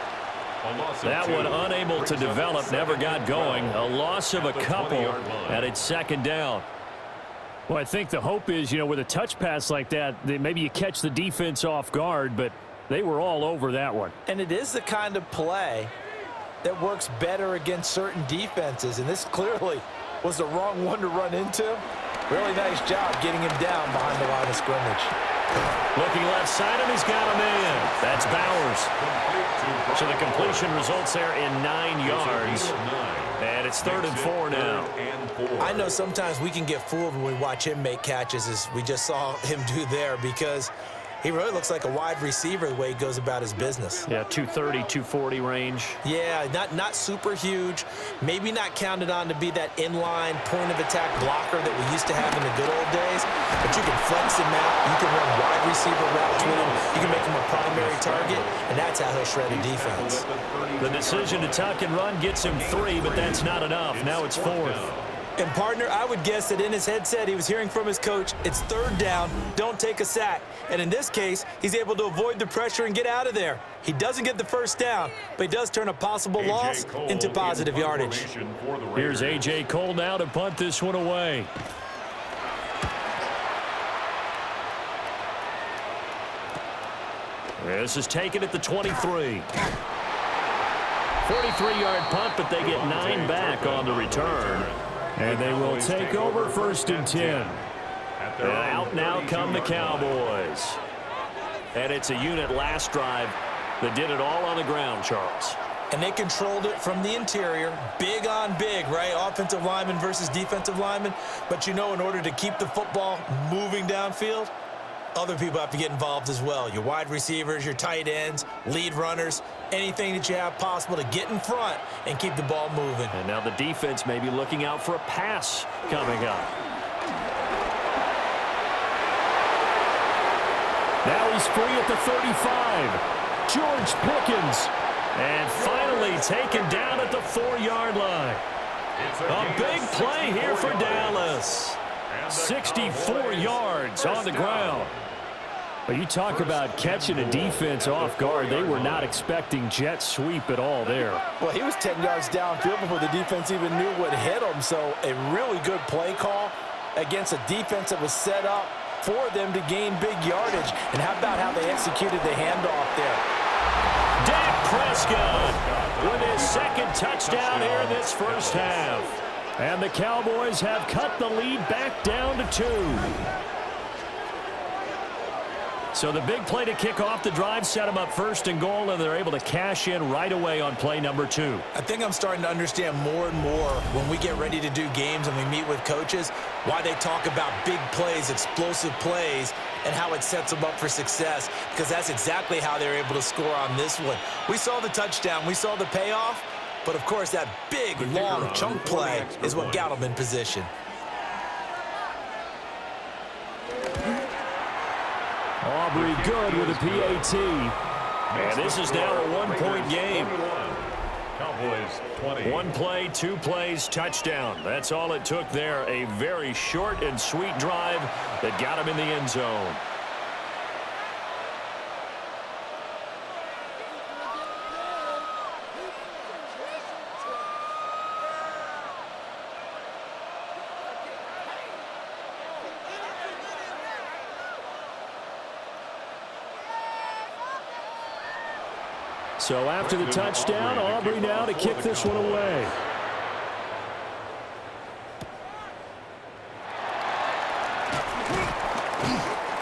That one unable to develop, never got going. A loss of a couple, and it's 2nd down. Well, I think the hope is, with a touch pass like that, maybe you catch the defense off guard, but they were all over that one. And it is the kind of play that works better against certain defenses, and this clearly was the wrong one to run into. Really nice job getting him down behind the line of scrimmage. Looking left side, and he's got him in. That's Bowers. So the completion results there in 9 yards. And it's 3rd and 4 now. I know sometimes we can get fooled when we watch him make catches, as we just saw him do there, because He really looks like a wide receiver the way he goes about his business. Yeah, 230, 240 range. Yeah, not super huge. Maybe not counted on to be that inline point-of-attack blocker that we used to have in the good old days. But you can flex him out. You can run wide receiver routes with him. You can make him a primary target, and that's how he'll shred a defense. The decision to tuck and run gets him 3, but that's not enough. Now it's 4th. And, partner, I would guess that in his headset he was hearing from his coach, it's 3rd down, don't take a sack. And in this case, he's able to avoid the pressure and get out of there. He doesn't get the 1st down, but he does turn a possible loss into positive yardage. Here's A.J. Cole now to punt this one away. This is taken at the 23. 43-yard punt, but they get 9 back on the return. And they will take over 1st and 10. And out now come the Cowboys. And it's a unit last drive that did it all on the ground, Charles. And they controlled it from the interior, big on big, right? Offensive lineman versus defensive lineman. But, in order to keep the football moving downfield, other people have to get involved as well. Your wide receivers, your tight ends, lead runners, anything that you have possible to get in front and keep the ball moving. And now the defense may be looking out for a pass coming up. Now he's free at the 35. George Pickens. And finally taken down at the 4-yard line. A big play here for Dallas. 64 yards on the ground. Well, you talk about catching a defense off guard. They were not expecting jet sweep at all there. Well, he was 10 yards downfield before the defense even knew what hit him. So a really good play call against a defense that was set up for them to gain big yardage. And how about how they executed the handoff there? Dak Prescott with his 2nd touchdown here in this 1st half. And the Cowboys have cut the lead back down to 2. So the big play to kick off the drive set them up 1st and goal, and they're able to cash in right away on play number 2. I think I'm starting to understand more and more when we get ready to do games and we meet with coaches why they talk about big plays, explosive plays, and how it sets them up for success, because that's exactly how they're able to score on this one. We saw the touchdown. We saw the payoff. But, of course, that big, long chunk play is what got them in position. Aubrey good with a PAT. And this is now a 1-point game. Cowboys 20. 1 play, 2 plays, touchdown. That's all it took there. A very short and sweet drive that got him in the end zone. So after the touchdown, Aubrey now to kick this one away.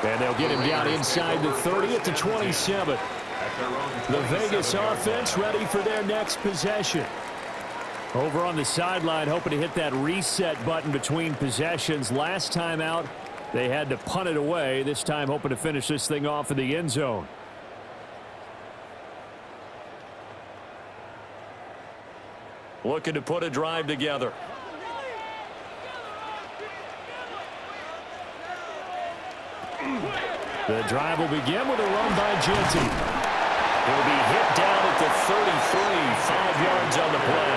And they'll get him down inside the 30 at the 27. The Vegas offense ready for their next possession. Over on the sideline, hoping to hit that reset button between possessions. Last time out, they had to punt it away. This time hoping to finish this thing off in the end zone. Looking to put a drive together. The drive will begin with a run by Genty. He'll be hit down at the 33, 5 yards on the play.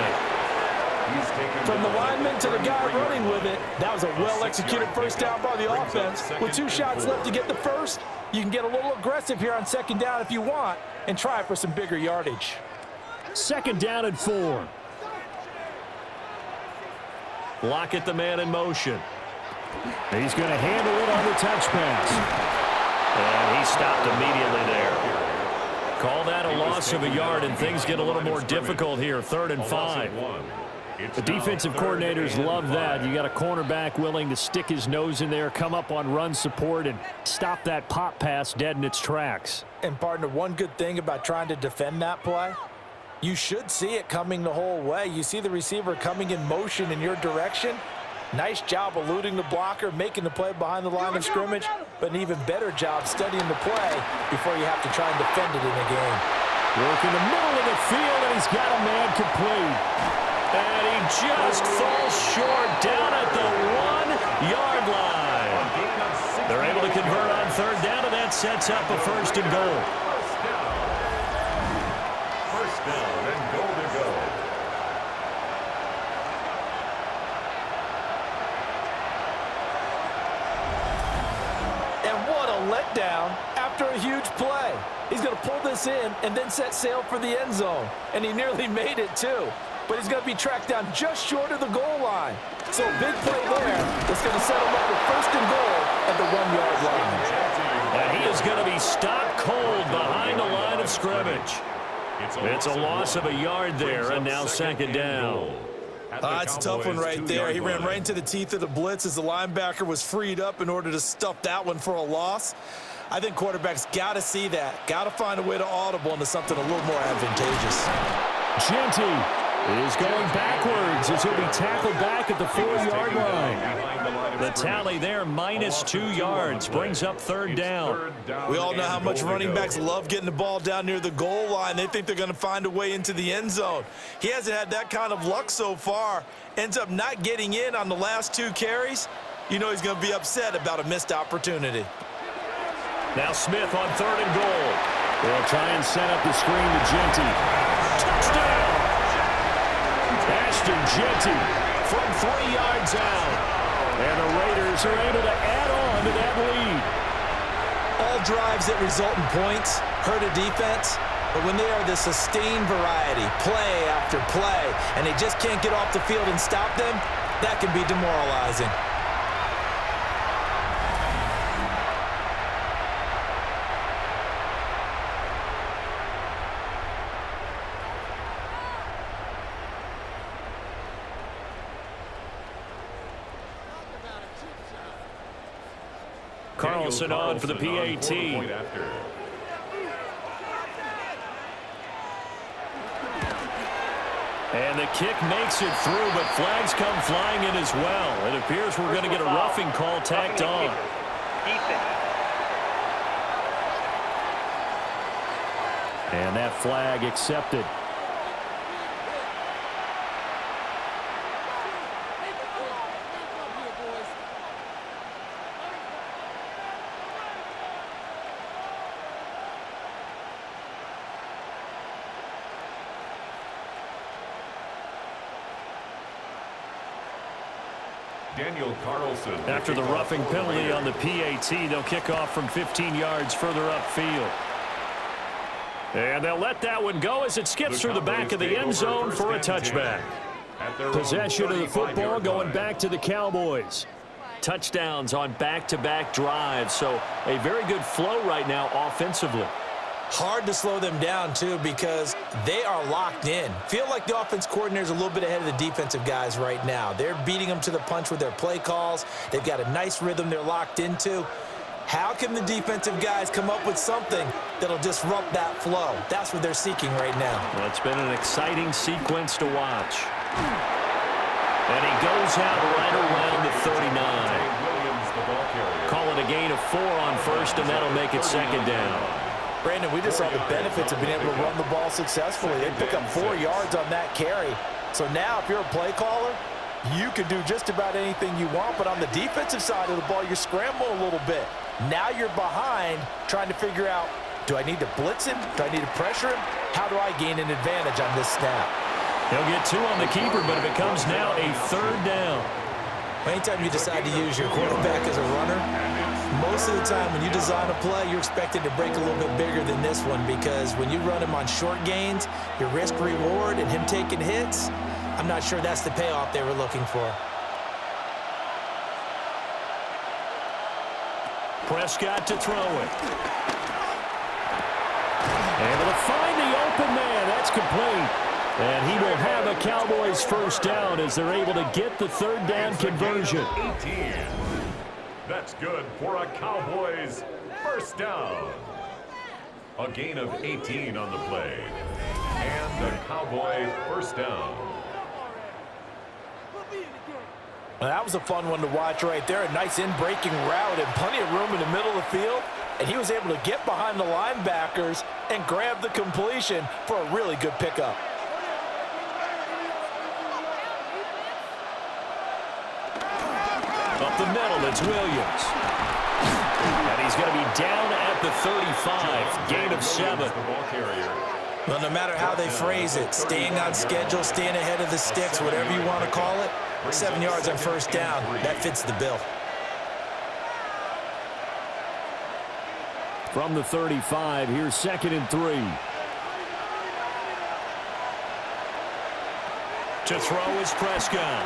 From the lineman to the guy running with it, that was a well-executed 1st down by the offense. With 2 shots left to get the 1st, you can get a little aggressive here on 2nd down if you want and try for some bigger yardage. 2nd down and 4. Lockett, the man in motion. He's going to handle it on the touch pass. And he stopped immediately there. Call that a loss of a yard, and things get a little more difficult here. 3rd and 5. The defensive coordinators love that. You got a cornerback willing to stick his nose in there, come up on run support, and stop that pop pass dead in its tracks. And, partner, one good thing about trying to defend that play, you should see it coming the whole way. You see the receiver coming in motion in your direction. Nice job eluding the blocker, making the play behind the line of scrimmage, but an even better job studying the play before you have to try and defend it in a game. Working the middle of the field, and he's got a man complete. And he just falls short down at the 1-yard line. They're able to convert on third down, and that sets up a first and goal. First down and goal to go. And what a letdown after a huge play. He's going to pull this in and then set sail for the end zone. And he nearly made it, too. But he's going to be tracked down just short of the goal line. So a big play there that's going to set him up with first and goal at the 1-yard line. And he is going to be stopped cold behind the line of scrimmage. It's a loss of a yard there, and now second down. It's a tough one right there. He ran right into the teeth of the blitz as the linebacker was freed up in order to stuff that one for a loss. I think quarterbacks got to see that. Got to find a way to audible into something a little more advantageous. Genty is going backwards as he'll be tackled back at the 4-yard line. The tally there, minus 2 yards, brings up third down. We all know how much running backs love getting the ball down near the goal line. They think they're going to find a way into the end zone. He hasn't had that kind of luck so far. Ends up not getting in on the last 2 carries. You know he's going to be upset about a missed opportunity. Now Smith on third and goal. They'll try and set up the screen to Genty. Touchdown! Ashton Genty from 3 yards out. And the Raiders are able to add on to that lead. All drives that result in points hurt a defense, but when they are the sustained variety, play after play, and they just can't get off the field and stop them, that can be demoralizing. Carlson on for the PAT. And the kick makes it through, but flags come flying in as well. It appears we're going to get a roughing call tacked on. And that flag accepted. Daniel Carlson. After the roughing penalty on the PAT, they'll kick off from 15 yards further upfield. And they'll let that one go as it skips through the back of the end zone for a touchback. Possession of the football going back to the Cowboys. Touchdowns on back-to-back drives, so a very good flow right now offensively. Hard to slow them down, too, because they are locked in. Feel like the offense coordinator is a little bit ahead of the defensive guys right now. They're beating them to the punch with their play calls. They've got a nice rhythm they're locked into. How can the defensive guys come up with something that'll disrupt that flow? That's what they're seeking right now. Well, it's been an exciting sequence to watch. And he goes out right around the 39. Call it a gain of 4 on first, and that'll make it second down. Brandon, we just saw the benefits of being able to run the ball successfully. They pick up 4 yards on that carry. So now if you're a play caller, you can do just about anything you want. But on the defensive side of the ball, you're scrambling a little bit. Now you're behind trying to figure out, do I need to blitz him? Do I need to pressure him? How do I gain an advantage on this snap? He'll get 2 on the keeper, but it becomes now a third down. Anytime you decide to use your quarterback as a runner, most of the time when you design a play, you're expected to break a little bit bigger than this one, because when you run him on short gains, your risk-reward and him taking hits, I'm not sure that's the payoff they were looking for. Prescott to throw it. Able to find the open man. That's complete. And he will have a Cowboys first down as they're able to get the third down conversion. 18. That's good for a Cowboys first down. A gain of 18 on the play. And the Cowboy first down. Well, that was a fun one to watch right there. A nice in-breaking route and plenty of room in the middle of the field. And he was able to get behind the linebackers and grab the completion for a really good pickup. Up the middle, it's Williams. And he's going to be down at the 35. Gain of 7. Well, no matter how they phrase it, staying on schedule, staying ahead of the sticks, whatever you want to call it, 7 yards on first down, that fits the bill. From the 35, here's 2nd and 3. To throw is Prescott.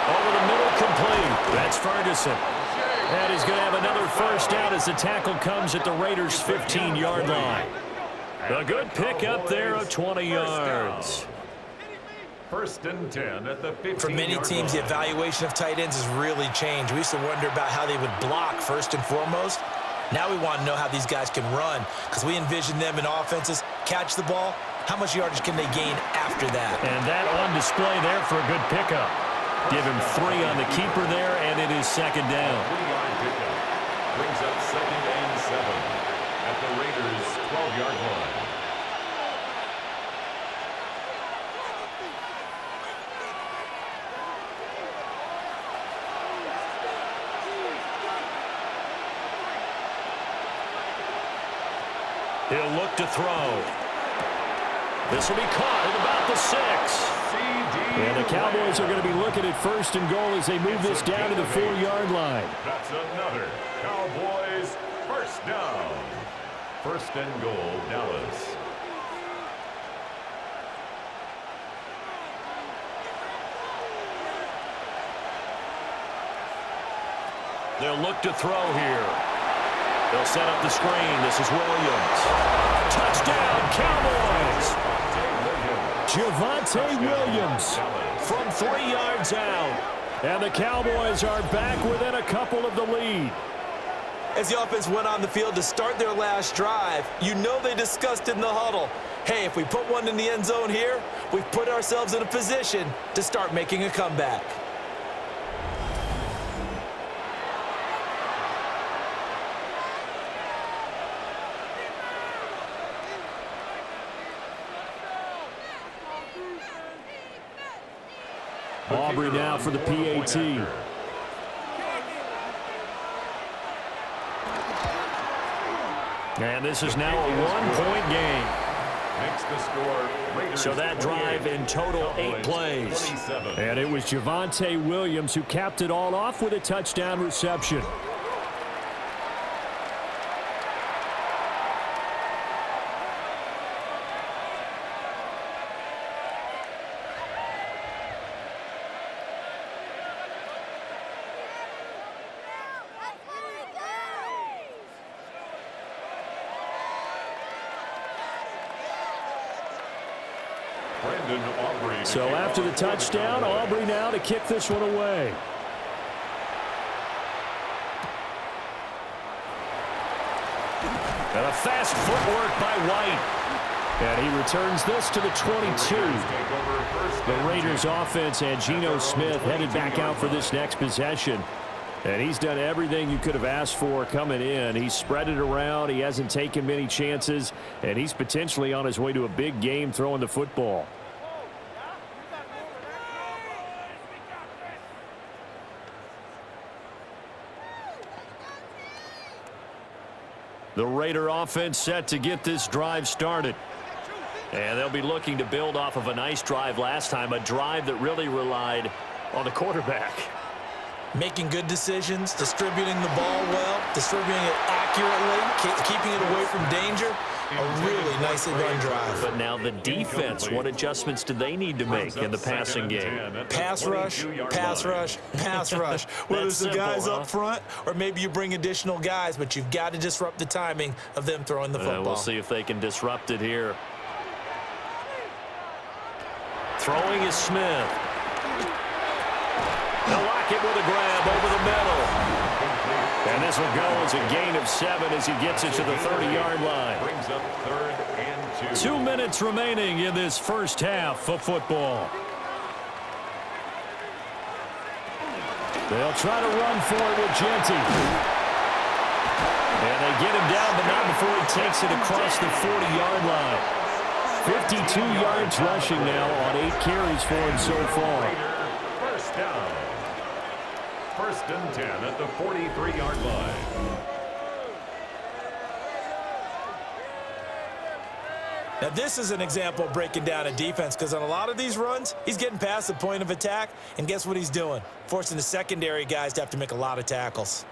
Over the middle, complete. That's Ferguson. And he's going to have another first down as the tackle comes at the Raiders' 15-yard line. A good pickup there of 20 yards. 1st and 10 at the 15-yard line. For many teams, the evaluation of tight ends has really changed. We used to wonder about how they would block first and foremost. Now we want to know how these guys can run, because we envision them in offenses catch the ball. How much yardage can they gain after that? And that on display there for a good pickup. Give him 3 on the keeper there, and it is 2nd down. 3-yard pickup brings up 2nd and 7 at the Raiders' 12-yard line. He'll look to throw. This will be caught at about the 6. And the Cowboys are going to be looking at 1st and goal as they move this down to the 4-yard line. That's another Cowboys first down. 1st and goal, Dallas. They'll look to throw here. They'll set up the screen. This is Williams. Touchdown, Cowboys! Javonte Williams from 3 yards out. And the Cowboys are back within a couple of the lead. As the offense went on the field to start their last drive, you know they discussed in the huddle, hey, if we put one in the end zone here, we've put ourselves in a position to start making a comeback. Aubrey now for the PAT. And this is now a one-point game. Makes the score. Raiders So that drive in total 8 plays. And it was Javonte Williams who capped it all off with a touchdown reception. So after the touchdown, Aubrey now to kick this one away. And a fast footwork by White. And he returns this to the 22. The Raiders offense and Geno Smith headed back out for this next possession. And he's done everything you could have asked for coming in. He's spread it around. He hasn't taken many chances. And he's potentially on his way to a big game throwing the football. The Raider offense set to get this drive started. And they'll be looking to build off of a nice drive last time, a drive that really relied on the quarterback. Making good decisions, distributing the ball well, distributing it accurately, keeping it away from danger. A really nicely run drive. But now the defense, what adjustments do they need to make in the passing game? Pass rush, pass rush, pass rush. Whether it's the guys up front or maybe you bring additional guys, but you've got to disrupt the timing of them throwing the football. We'll see if they can disrupt it here. Throwing is Smith. They'll lock it with a grab over the middle. And this will go as a gain of 7 as he gets it to the 30-yard line. Brings up 3rd and 2. 2 minutes remaining in this first half of football. They'll try to run for it with Genty. And they get him down, but not before he takes it across the 40-yard line. 52 yards rushing now on 8 carries for him so far. First down. First and 10 at the 43-yard line. Now, this is an example of breaking down a defense because on a lot of these runs, he's getting past the point of attack, and guess what he's doing? Forcing the secondary guys to have to make a lot of tackles.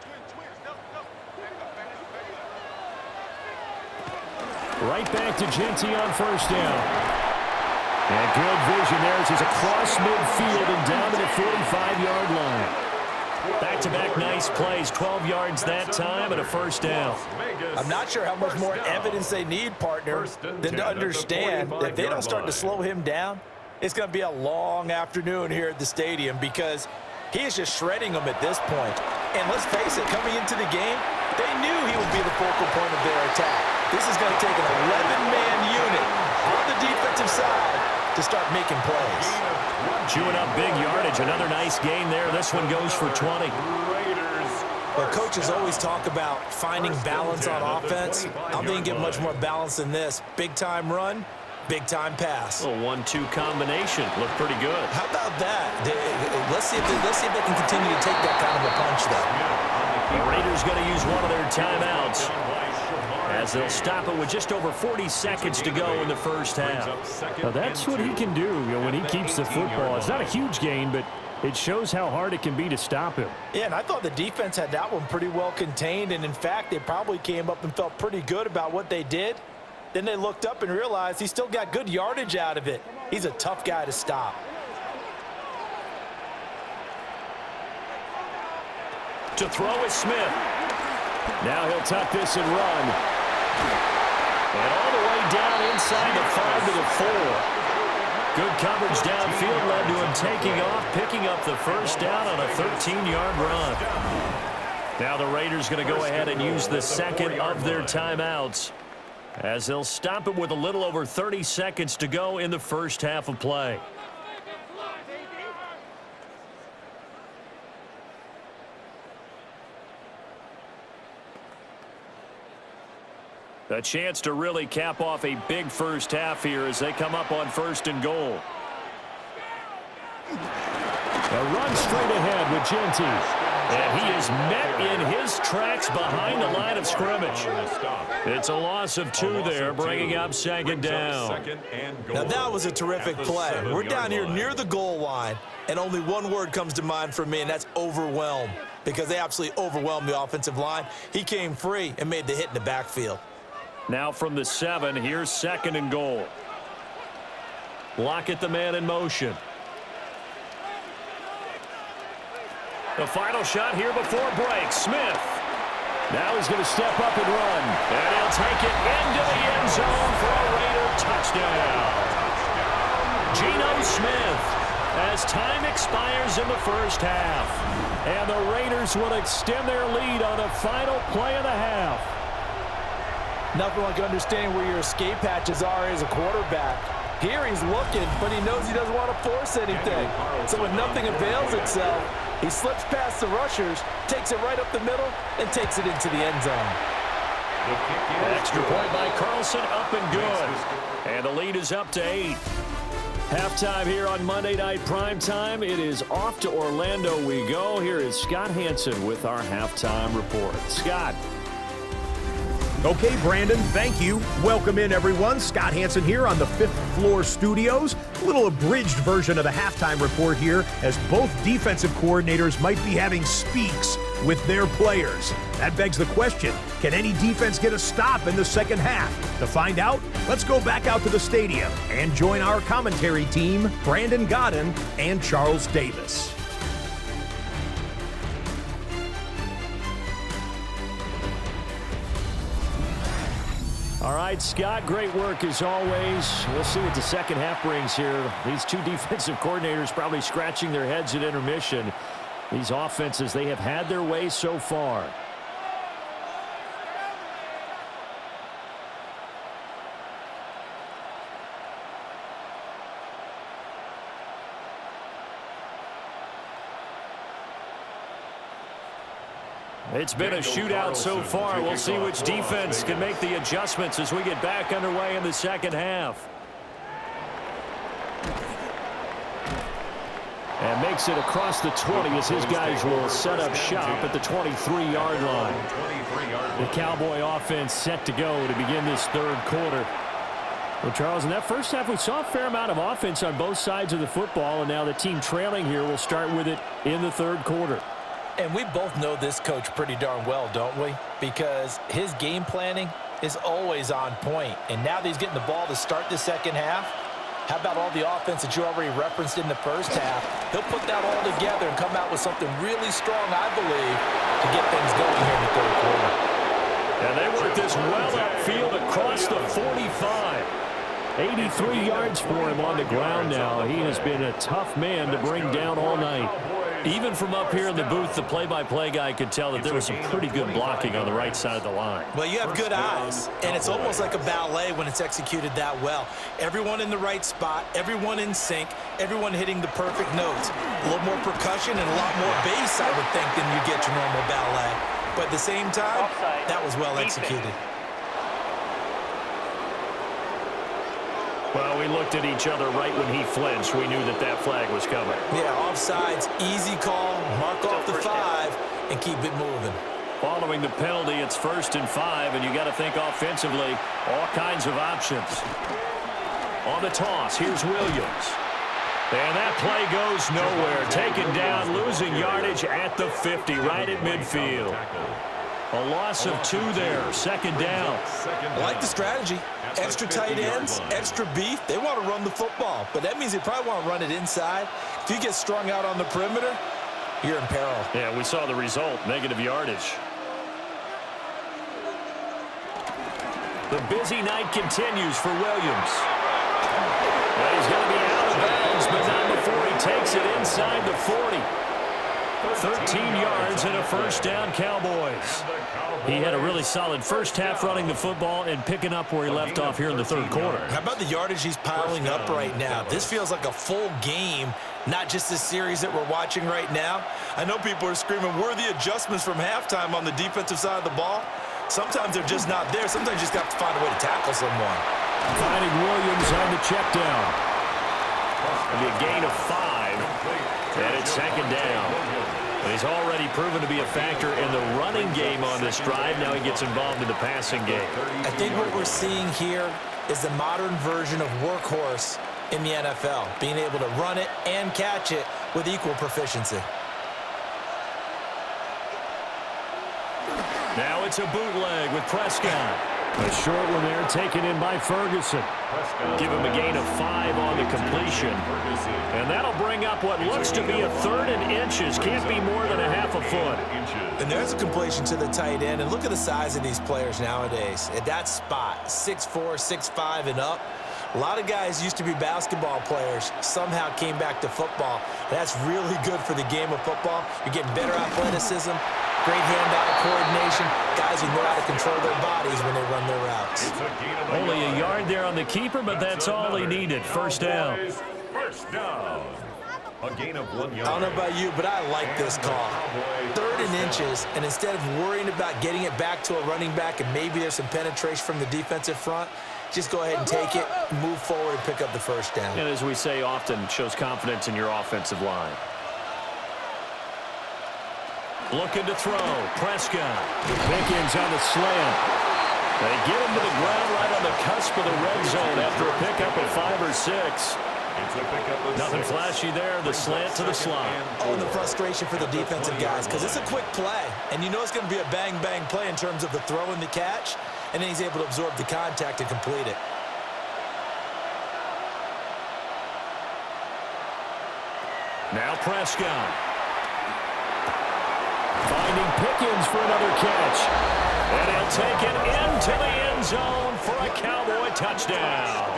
Right back to Genty on first down. And good vision there as he's across midfield and down to the 45-yard line. Back-to-back nice plays, 12 yards that time and a first down. I'm not sure how much more evidence they need, partner, than to understand that if they don't start to slow him down, it's going to be a long afternoon here at the stadium because he is just shredding them at this point. And let's face it, coming into the game, they knew he would be the focal point of their attack. This is going to take an 11-man unit on the defensive side to start making plays. Chewing up big yardage. Another nice gain there. This one goes for 20. Well, coaches always talk about finding balance on offense. I don't think you get much more balance than this. Big-time run, big-time pass. A 1-2 combination. Looked pretty good. How about that? Let's see if they can continue to take that kind of a punch, though. The Raiders going to use one of their timeouts as they'll stop it with just over 40 seconds to go in the first half. Now that's what he can do, when he keeps the football. It's not a huge gain, but it shows how hard it can be to stop him. Yeah, and I thought the defense had that one pretty well contained, and in fact, they probably came up and felt pretty good about what they did. Then they looked up and realized he still got good yardage out of it. He's a tough guy to stop. To throw is Smith. Now he'll tuck this and run. And all the way down inside the 5 to the 4. Good coverage downfield led to him taking off, picking up the first down on a 13-yard run. Now the Raiders going to go ahead and use the second of their timeouts as they'll stop it with a little over 30 seconds to go in the first half of play. A chance to really cap off a big first half here as they come up on 1st and goal. A run straight ahead with Genty. And he is met in his tracks behind the line of scrimmage. It's a loss of 2 there, bringing up second down. Now that was a terrific play. We're down here near the goal line, and only one word comes to mind for me, and that's overwhelmed, because they absolutely overwhelmed the offensive line. He came free and made the hit in the backfield. Now from the 7, here's 2nd and goal. Lockett the man in motion. The final shot here before break. Smith. Now he's going to step up and run. And he'll take it into the end zone for a Raider touchdown. Geno Smith as time expires in the first half. And the Raiders will extend their lead on the final play of the half. Nothing like understanding where your escape hatches are as a quarterback. Here he's looking, but he knows he doesn't want to force anything. So when nothing avails itself, he slips past the rushers, takes it right up the middle, and takes it into the end zone. Extra point by Carlson, up and good. And the lead is up to 8. Halftime here on Monday Night Primetime. It is off to Orlando we go. Here is Scott Hansen with our halftime report. Scott. Okay, Brandon, thank you. Welcome in, everyone. Scott Hansen here on the 5th floor studios. A little abridged version of the halftime report here, as both defensive coordinators might be having speaks with their players. That begs the question, can any defense get a stop in the second half? To find out, let's go back out to the stadium and join our commentary team, Brandon Godden and Charles Davis. All right, Scott, great work as always. We'll see what the second half brings here. These two defensive coordinators probably scratching their heads at intermission. These offenses, they have had their way so far. It's been a shootout so far. We'll see which defense can make the adjustments as we get back underway in the second half. And makes it across the 20 as his guys will set up shop at the 23-yard line. The Cowboy offense set to go to begin this third quarter. Well, Charles, in that first half, we saw a fair amount of offense on both sides of the football, and now the team trailing here will start with it in the third quarter. And we both know this coach pretty darn well, don't we? Because his game planning is always on point. And now that he's getting the ball to start the second half, how about all the offense that you already referenced in the first half? He'll put that all together and come out with something really strong, I believe, to get things going here in the third quarter. And they work this well upfield across the 45. 83 yards for him on the ground now. He has been a tough man to bring down all night. Even from up here in the booth, the play-by-play guy could tell that there was some pretty good blocking on the right side of the line. Well, you have good eyes, and it's almost like a ballet when it's executed that well. Everyone in the right spot, everyone in sync, everyone hitting the perfect notes. A little more percussion and a lot more bass, I would think, than you get your normal ballet. But at the same time, that was well executed. Well, we looked at each other right when he flinched. We knew that that flag was coming. Yeah, offsides, easy call, mark off the 5, and keep it moving. Following the penalty, it's 1st and 5, and you got to think offensively, all kinds of options. On the toss, here's Williams. And that play goes nowhere. Taken down, losing yardage at the 50, right at midfield. A loss of 2 there, 2nd down. I like the strategy. Extra tight ends, extra beef. They want to run the football, but that means they probably want to run it inside. If you get strung out on the perimeter, you're in peril. Yeah, we saw the result, negative yardage. The busy night continues for Williams. Well, he's going to be out of bounds, but not before he takes it inside the 40. 13 yards and a 1st down, Cowboys. He had a really solid first half running the football and picking up where he left off here in the third quarter. How about the yardage he's piling up right now? This feels like a full game, not just the series that we're watching right now. I know people are screaming, where are the adjustments from halftime on the defensive side of the ball? Sometimes they're just not there. Sometimes you just have to find a way to tackle someone. Finding Williams on the check down. It'll be a gain of 5, and it's 2nd down. He's already proven to be a factor in the running game on this drive. Now he gets involved in the passing game. I think what we're seeing here is the modern version of workhorse in the NFL, being able to run it and catch it with equal proficiency. Now it's a bootleg with Prescott. A short one there taken in by Ferguson. Give him a gain of 5 on the completion. And that'll bring up what looks to be a 3rd and inches. Can't be more than a half a foot. And there's a completion to the tight end. And look at the size of these players nowadays. At that spot, 6'4", 6'5", and up. A lot of guys used to be basketball players, somehow came back to football. That's really good for the game of football. You're getting better athleticism, great hand-eye coordination, guys who know how to control their bodies when they run their routes. Only a yard there on the keeper, but that's all he needed. 1st down. 1st down. A gain of 1 yard. I don't know about you, but I like this call. 3rd and inches, and instead of worrying about getting it back to a running back and maybe there's some penetration from the defensive front, just go ahead and take it, move forward, and pick up the 1st down. And as we say often, shows confidence in your offensive line. Looking to throw. Prescott. Pickens on the slant. They get him to the ground right on the cusp of the red zone after a pickup of 5 or 6. Nothing flashy there. The slant to the slot. Oh, and the frustration for the defensive guys, because it's a quick play, and you know it's going to be a bang-bang play in terms of the throw and the catch, and then he's able to absorb the contact and complete it. Now Prescott. Finding Pickens for another catch. And he'll take it into the end zone for a Cowboy touchdown.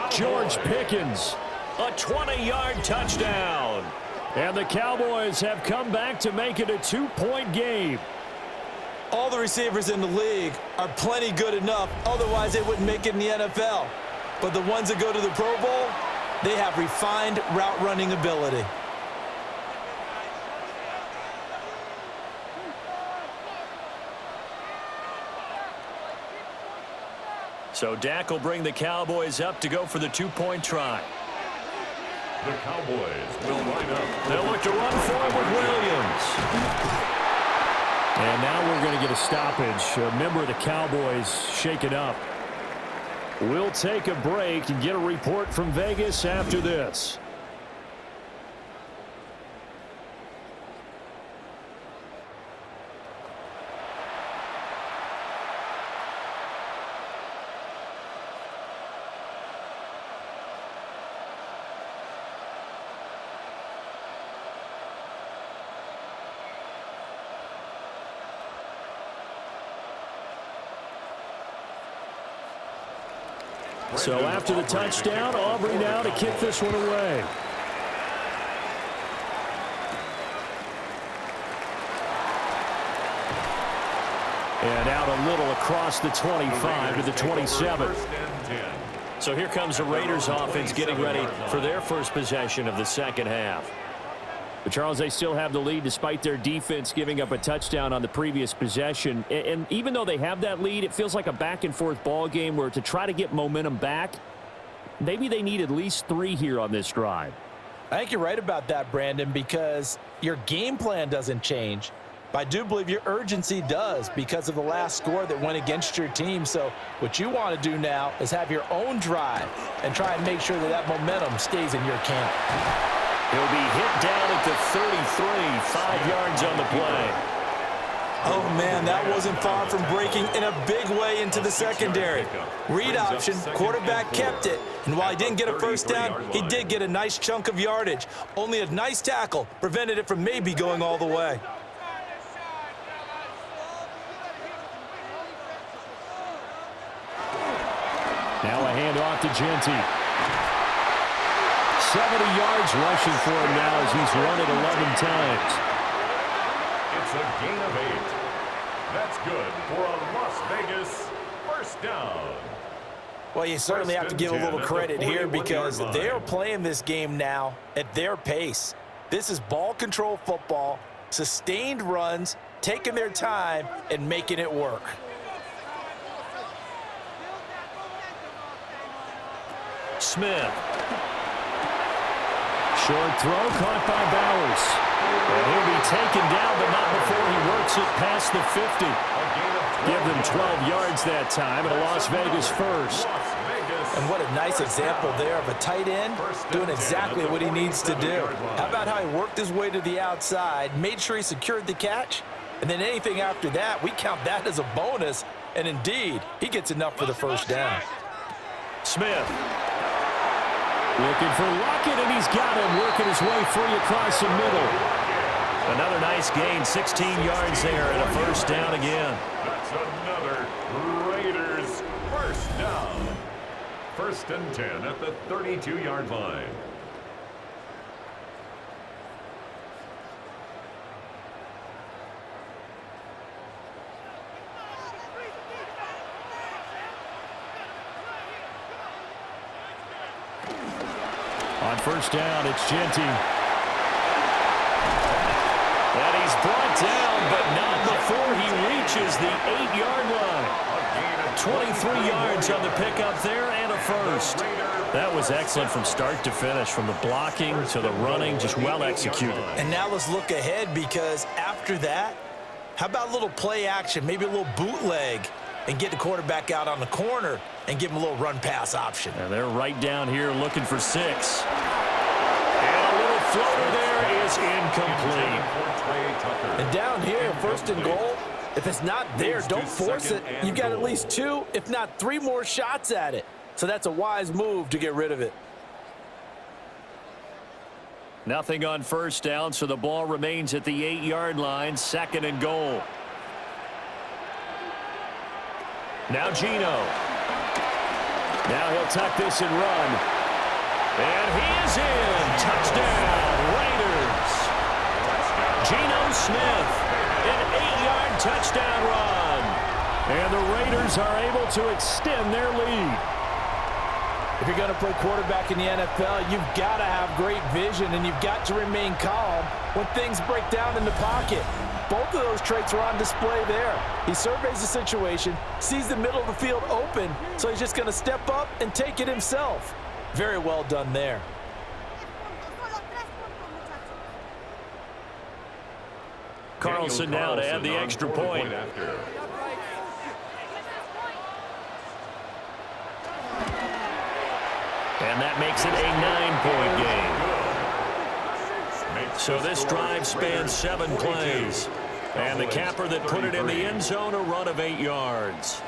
George Pickens, a 20-yard touchdown. And the Cowboys have come back to make it a 2-point game. All the receivers in the league are plenty good enough, otherwise they wouldn't make it in the NFL. But the ones that go to the Pro Bowl, they have refined route running ability. So Dak will bring the Cowboys up to go for the two-point try. The Cowboys will line up. They'll look to run for it with Williams. And now we're going to get a stoppage. A member of the Cowboys shaken up. We'll take a break and get a report from Vegas after this. So after the touchdown, Aubrey now to kick this one away. And out a little across the 25 to the 27. So here comes the Raiders offense getting ready for their first possession of the second half. But Charles, they still have the lead despite their defense giving up a touchdown on the previous possession. And even though they have that lead, it feels like a back-and-forth ball game where to try to get momentum back, maybe they need at least 3 here on this drive. I think you're right about that, Brandon, because your game plan doesn't change. But I do believe your urgency does because of the last score that went against your team. So what you want to do now is have your own drive and try and make sure that that momentum stays in your camp. He'll be hit down at the 33, 5 yards on the play. Oh, man, that wasn't far from breaking in a big way into the secondary. Read option, quarterback kept it. And while he didn't get a first down, he did get a nice chunk of yardage. Only a nice tackle prevented it from maybe going all the way. Now a handoff to Genty. 70 yards rushing for him now as he's run it 11 times. It's a gain of 8. That's good for a Las Vegas first down. Well, you certainly have to give a little credit here because they're playing this game now at their pace. This is ball control football, sustained runs, taking their time and making it work. Smith. Short throw caught by Bowers. And he'll be taken down, but not before he works it past the 50. Give them 12 yards that time and a Las Vegas first. And what a nice example there of a tight end doing exactly what he needs to do. How about how he worked his way to the outside, made sure he secured the catch, and then anything after that, we count that as a bonus. And indeed, he gets enough for the first down. Smith. Looking for Lockett, and he's got him working his way free across the middle. Another nice gain, 16 yards there, and a first down again. That's another Raiders first down. 1st and 10 at the 32-yard line. On first down, it's Genty. And he's brought down, but not before he reaches the 8-yard line. 23 yards on the pickup there and a first. That was excellent from start to finish, from the blocking to the running, just well executed. And now let's look ahead because after that, how about a little play action, maybe a little bootleg, and get the quarterback out on the corner and give him a little run-pass option. And they're right down here looking for 6. And a little floater there is incomplete. And down here, 1st and goal, if it's not there, don't force it. You've got at least 2, if not 3 more shots at it. So that's a wise move to get rid of it. Nothing on first down, so the ball remains at the 8-yard line, 2nd and goal. Now Geno. Now he'll tuck this and run. And he is in. Touchdown, Raiders. Geno Smith, an 8-yard touchdown run. And the Raiders are able to extend their lead. If you're going to play quarterback in the NFL, you've got to have great vision and you've got to remain calm when things break down in the pocket. Both of those traits were on display there. He surveys the situation, sees the middle of the field open, so he's just going to step up and take it himself. Very well done there. Carlson now to add the extra point. And that makes it a 9-point game. So this drive spans 7 plays. And the capper that put it in the end zone, a run of 8 yards.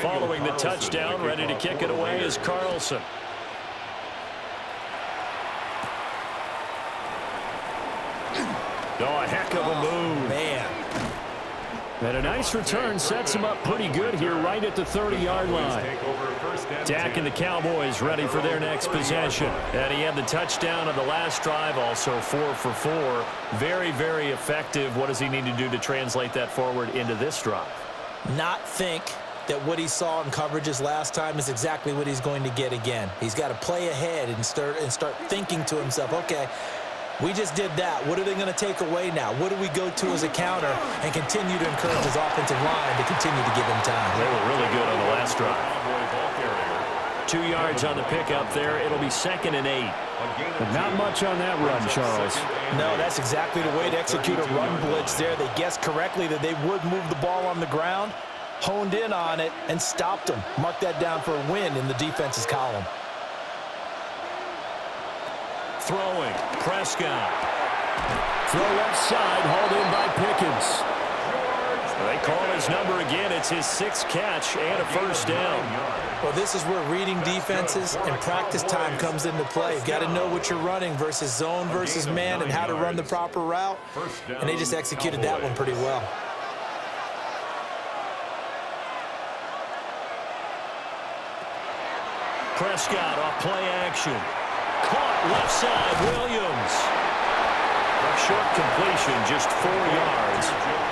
Following the touchdown, ready to kick it away is Carlson. Oh, a heck of a move. Man. And a nice return sets him up pretty good here right at the 30-yard line. Dak and the Cowboys ready for their next possession. And he had the touchdown on the last drive, also 4 for 4. Very, very effective. What does he need to do to translate that forward into this drive? Not think that what he saw in coverages last time is exactly what he's going to get again. He's got to play ahead and start thinking to himself, okay, we just did that. What are they going to take away now? What do we go to as a counter? And continue to encourage his offensive line to continue to give him time. They were really good on the last drive. 2 yards on the pickup there. It'll be 2nd and 8. But not much on that run, Charles. No, that's exactly the way to execute a run blitz there. They guessed correctly that they would move the ball on the ground, honed in on it, and stopped them. Mark that down for a win in the defense's column. Throwing, Prescott. Throw left side, hauled in by Pickens. They call his number again. It's his 6th catch and a first down. Well, this is where reading defenses and practice time comes into play. You've got to know what you're running versus zone versus man and how to run the proper route. And they just executed that one pretty well. Prescott off play action. Caught left side, Williams. A short completion, just 4 yards.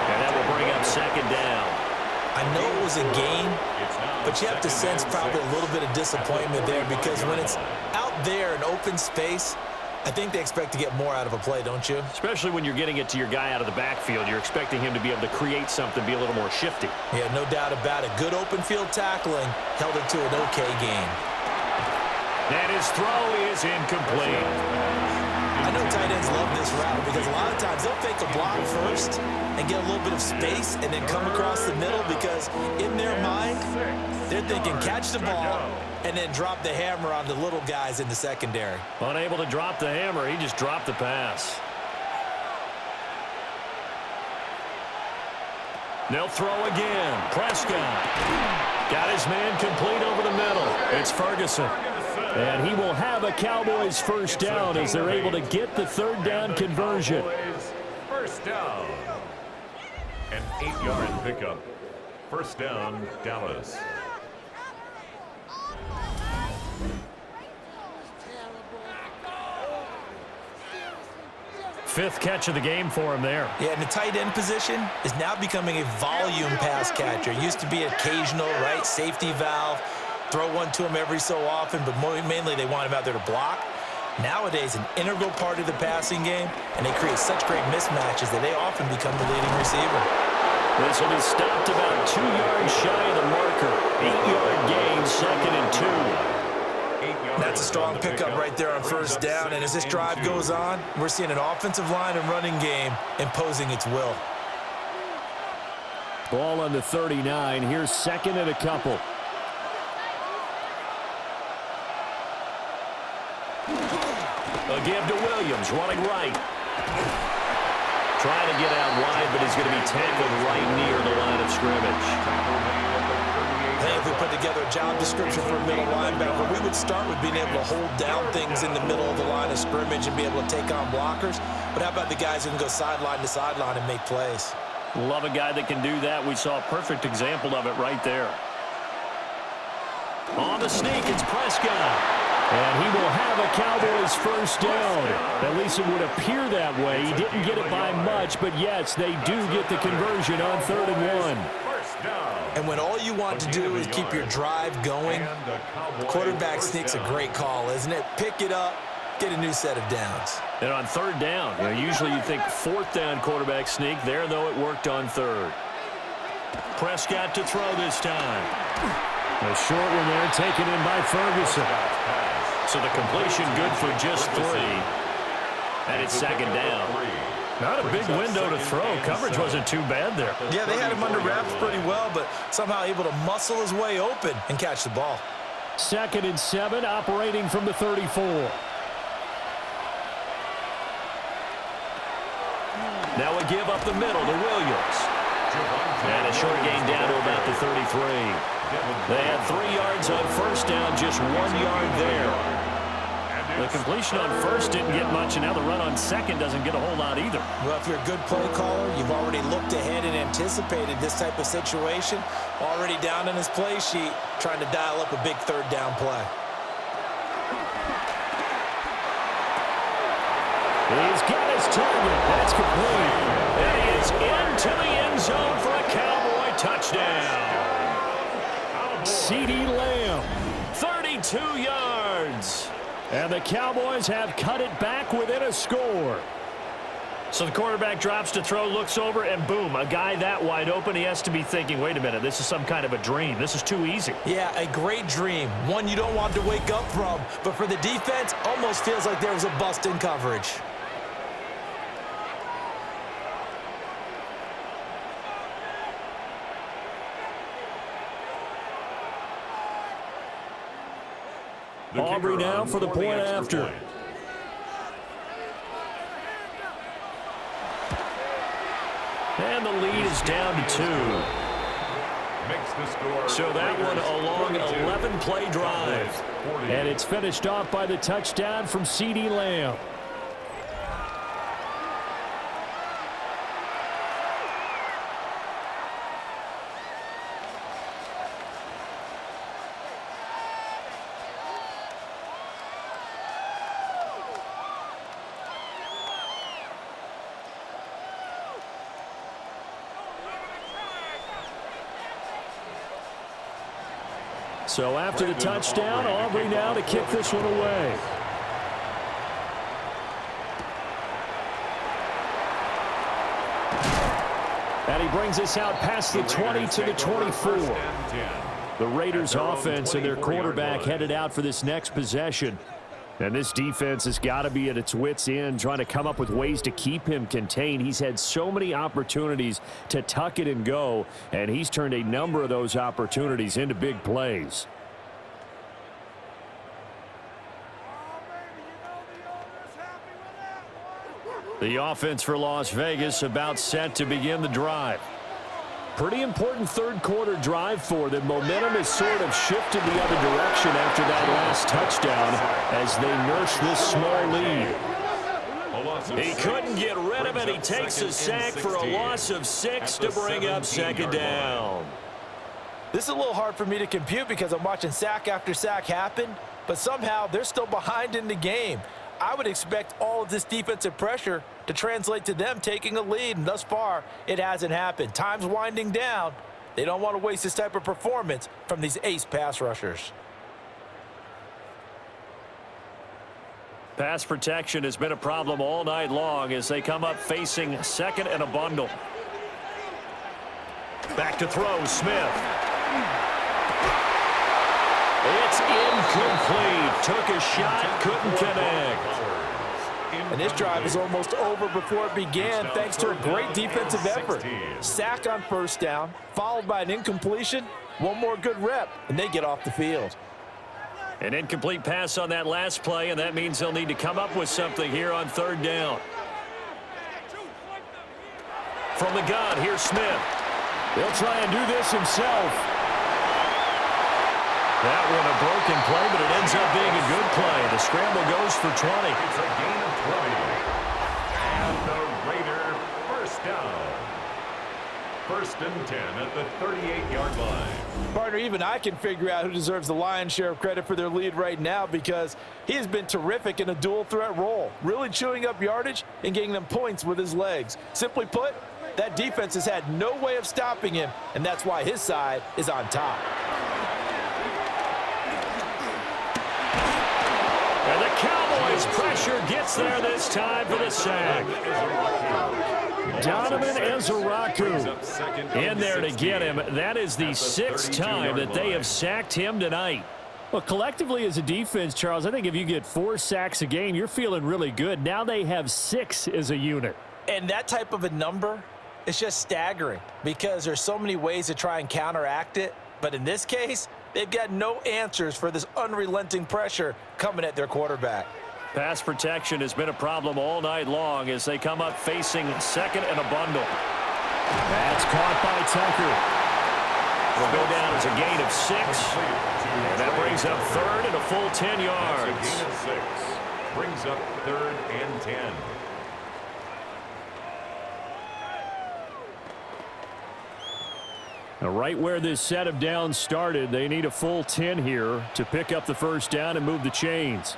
And that will bring up 2nd down. I know it was a game, but you have to sense probably a little bit of disappointment there because when it's out there in open space, I think they expect to get more out of a play, don't you? Especially when you're getting it to your guy out of the backfield. You're expecting him to be able to create something, be a little more shifty. Yeah, no doubt about it. Good open field tackling held it to an okay game. And his throw is incomplete. I know tight ends love this route because a lot of times they'll fake a block first and get a little bit of space and then come across the middle because in their mind, they're thinking catch the ball and then drop the hammer on the little guys in the secondary. Unable to drop the hammer, he just dropped the pass. They'll throw again. Prescott got his man complete over the middle. It's Ferguson. And he will have a Cowboys first down as they're able to get the 3rd down conversion. First down. An 8-yard pickup. First down, Dallas. 5th catch of the game for him there. Yeah, and the tight end position is now becoming a volume pass catcher. Used to be occasional, right? Safety valve. Throw one to him every so often, but mainly they want him out there to block. Nowadays, an integral part of the passing game, and they create such great mismatches that they often become the leading receiver. This will be stopped about 2 yards shy of the marker. 8-yard gain, 2nd and 2. That's a strong pickup right there on first down, and as this drive goes on, we're seeing an offensive line and running game imposing its will. Ball on the 39. Here's 2nd and a couple. A give to Williams, running right. Trying to get out wide, but he's going to be tackled right near the line of scrimmage. Hey, if we put together a job description for a middle linebacker, we would start with being able to hold down things in the middle of the line of scrimmage and be able to take on blockers. But how about the guys who can go sideline to sideline and make plays? Love a guy that can do that. We saw a perfect example of it right there. On the sneak, it's Prescott. And he will have a Cowboys first down. At least it would appear that way. He didn't get it by much, but yes, they do get the conversion on 3rd and 1. And when all you want to do is keep your drive going, quarterback sneak's a great call, isn't it? Pick it up, get a new set of downs. And on 3rd down, usually you think 4th down quarterback sneak. There, though, it worked on 3rd. Prescott to throw this time. A short one there, taken in by Ferguson. So the completion good for just 3. And it's 2nd down. Not a big window to throw. Coverage wasn't too bad there. Yeah, they had him under wraps pretty well, but somehow able to muscle his way open and catch the ball. 2nd and 7, operating from the 34. Now a give up the middle to Williams. And a short gain down to about the 33. They had 3 yards on 1st down, just 1 yard there. The completion on 1st didn't get much, and now the run on 2nd doesn't get a whole lot either. Well, if you're a good play caller, you've already looked ahead and anticipated this type of situation. Already down in his play sheet, trying to dial up a big 3rd down play. He's got his target. That's complete. And he is into the end zone for a Cowboy touchdown. CeeDee Lamb. 32 yards. And the Cowboys have cut it back within a score. So the quarterback drops to throw, looks over, and boom, a guy that wide open, he has to be thinking, wait a minute, this is some kind of a dream. This is too easy. Yeah, a great dream. One you don't want to wake up from. But for the defense, almost feels like there was a bust in coverage. Aubrey now for the point after. And the lead is down to 2. So that one a long 11-play drive. And it's finished off by the touchdown from CeeDee Lamb. So after the touchdown, Aubrey now to kick this one away. And he brings us out past the 20 to the 24. The Raiders offense and their quarterback headed out for this next possession. And this defense has got to be at its wits' end, trying to come up with ways to keep him contained. He's had so many opportunities to tuck it and go, and he's turned a number of those opportunities into big plays. The offense for Las Vegas about set to begin the drive. Pretty important third quarter drive for them. Momentum has sort of shifted the other direction after that last touchdown as they nurse this small lead. He couldn't get rid of it. He takes a sack for a loss of 6 to bring up 2nd down. This is a little hard for me to compute because I'm watching sack after sack happen, but somehow they're still behind in the game. I would expect all of this defensive pressure to translate to them taking a lead, and thus far, it hasn't happened. Time's winding down. They don't want to waste this type of performance from these ace pass rushers. Pass protection has been a problem all night long as they come up facing 2nd and a bundle. Back to throw, Smith. It's incomplete. Took a shot, couldn't connect. And this drive is almost over before it began thanks to a great defensive effort. Sack on 1st down, followed by an incompletion. One more good rep, and they get off the field. An incomplete pass on that last play, and that means they'll need to come up with something here on 3rd down. From the gun, here's Smith. He'll try and do this himself. That one a broken play, but it ends up being a good play. The scramble goes for 20. It's a gain of 20. And the Raider first down. First and 10 at the 38-yard line. Partner, even I can figure out who deserves the lion's share of credit for their lead right now, because he has been terrific in a dual threat role, really chewing up yardage and getting them points with his legs. Simply put, that defense has had no way of stopping him, and that's why his side is on top. And the Cowboys pressure gets there this time for the sack. Donovan Ezeraku in there to get him. That is the 6th time that they have sacked him tonight. Well, collectively as a defense, Charles, I think if you get 4 sacks a game, you're feeling really good. Now they have 6 as a unit. And that type of a number is just staggering, because there's so many ways to try and counteract it. But in this case, they've got no answers for this unrelenting pressure coming at their quarterback. Pass protection has been a problem all night long as they come up facing second and a bundle. That's caught by Tucker. Will go down as a gain of 6. And that brings up third and a full 10 yards. A gain of 6. Brings up third and 10. Now, right where this set of downs started, they need a full 10 here to pick up the first down and move the chains.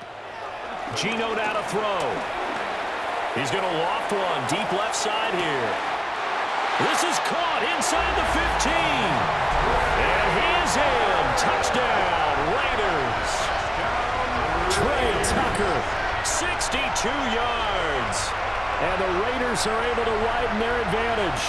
Geno now to throw. He's going to loft one deep left side here. This is caught inside the 15. And he is in. Touchdown, Raiders. Trey Tucker. 62 yards. And the Raiders are able to widen their advantage.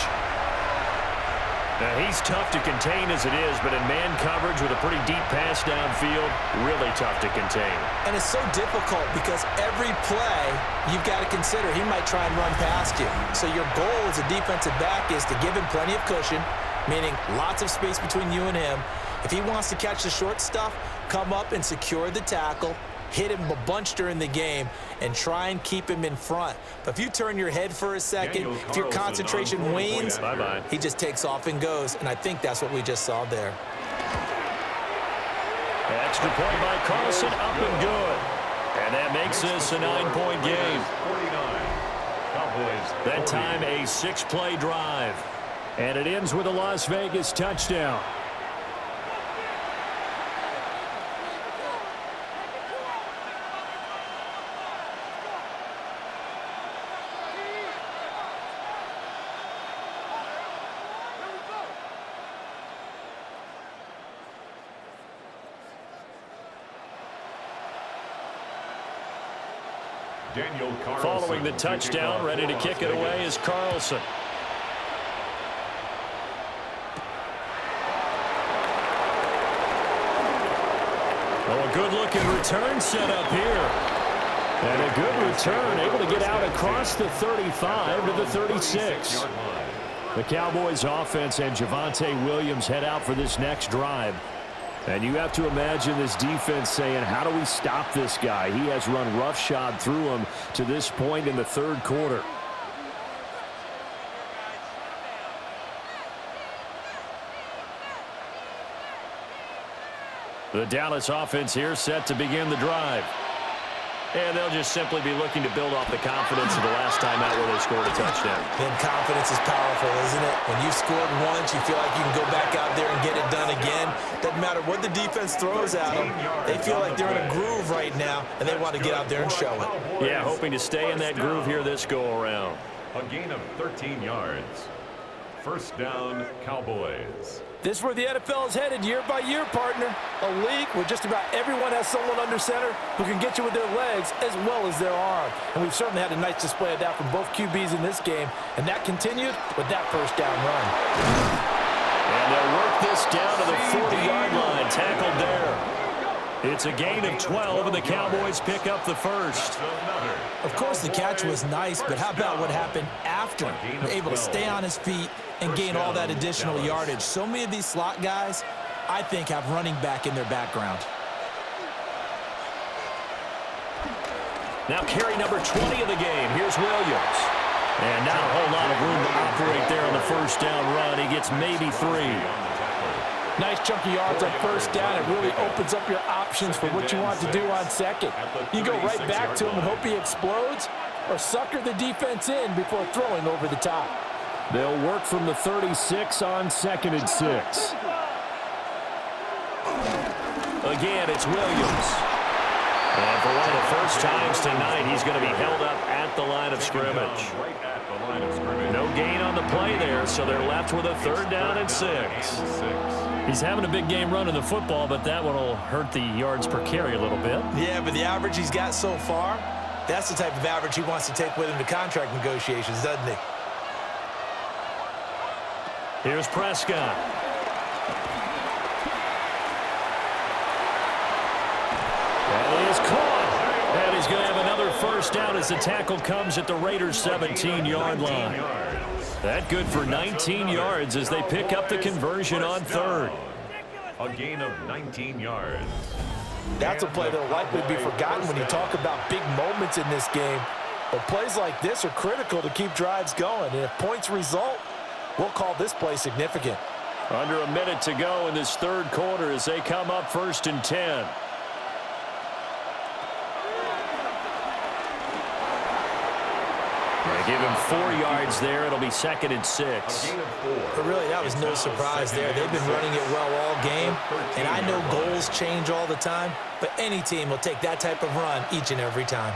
Now, he's tough to contain as it is, but in man coverage with a pretty deep pass downfield, really tough to contain. And it's so difficult because every play you've got to consider he might try and run past you. So your goal as a defensive back is to give him plenty of cushion, meaning lots of space between you and him. If he wants to catch the short stuff, come up and secure the tackle, hit him a bunch during the game, and try and keep him in front. But if you turn your head for a second, if your concentration wanes, he just takes off and goes. And I think that's what we just saw there. Extra point by Carlson, up and good. And that makes this a 9-point game. That time a 6-play drive. And it ends with a Las Vegas touchdown. Following the touchdown, ready to kick it away is Carlson. Oh, a good-looking return set up here. And a good return, able to get out across the 35 to the 36. The Cowboys offense and Javonte Williams head out for this next drive. And you have to imagine this defense saying, how do we stop this guy? He has run roughshod through him to this point in the third quarter. The Dallas offense here set to begin the drive. And they'll just simply be looking to build off the confidence of the last time out where they scored a touchdown. Then confidence is powerful, isn't it? When you've scored once, you feel like you can go back out there and get it done again. Doesn't matter what the defense throws at them. They feel like they're in a groove right now, and they want to get out there and show it. Yeah, hoping to stay in that groove here this go-around. A gain of 13 yards. First down, Cowboys. This is where the NFL is headed year by year, partner. A league where just about everyone has someone under center who can get you with their legs as well as their arm. And we've certainly had a nice display of that from both QBs in this game, and that continued with that first down run. And they'll work this down to the 40-yard line, tackled there. It's a gain of 12, and the Cowboys pick up the first. Of course, the catch was nice, but how about what happened after? They're able to stay on his feet and gain all that additional yardage. So many of these slot guys, I think, have running back in their background. Now carry number 20 of the game. Here's Williams. And not a whole lot of room to operate there on the first down run. He gets maybe 3. Nice chunky yards on first down. It really opens up your options for what you want to do on second. You go right back to him and hope he explodes, or sucker the defense in before throwing over the top. They'll work from the 36 on 2nd and 6. Again, it's Williams. And for one of the first times tonight, he's going to be held up at the line of scrimmage. No gain on the play there, so they're left with a 3rd down and 6. He's having a big game running the football, but that one will hurt the yards per carry a little bit. Yeah, but the average he's got so far, that's the type of average he wants to take with him to contract negotiations, doesn't he? Here's Prescott. And he is caught. And he's going to have another first down as the tackle comes at the Raiders' 17-yard line. That good for 19 yards as they pick up the conversion on 3rd. A gain of 19 yards. That's a play that will likely be forgotten when you talk about big moments in this game. But plays like this are critical to keep drives going. And if points result, we'll call this play significant. Under a minute to go in this 3rd quarter as they come up 1st and 10. They give him 4 yards there. It'll be 2nd and 6. But really, that was no surprise there. They've been running it well all game. And I know goals change all the time, but any team will take that type of run each and every time.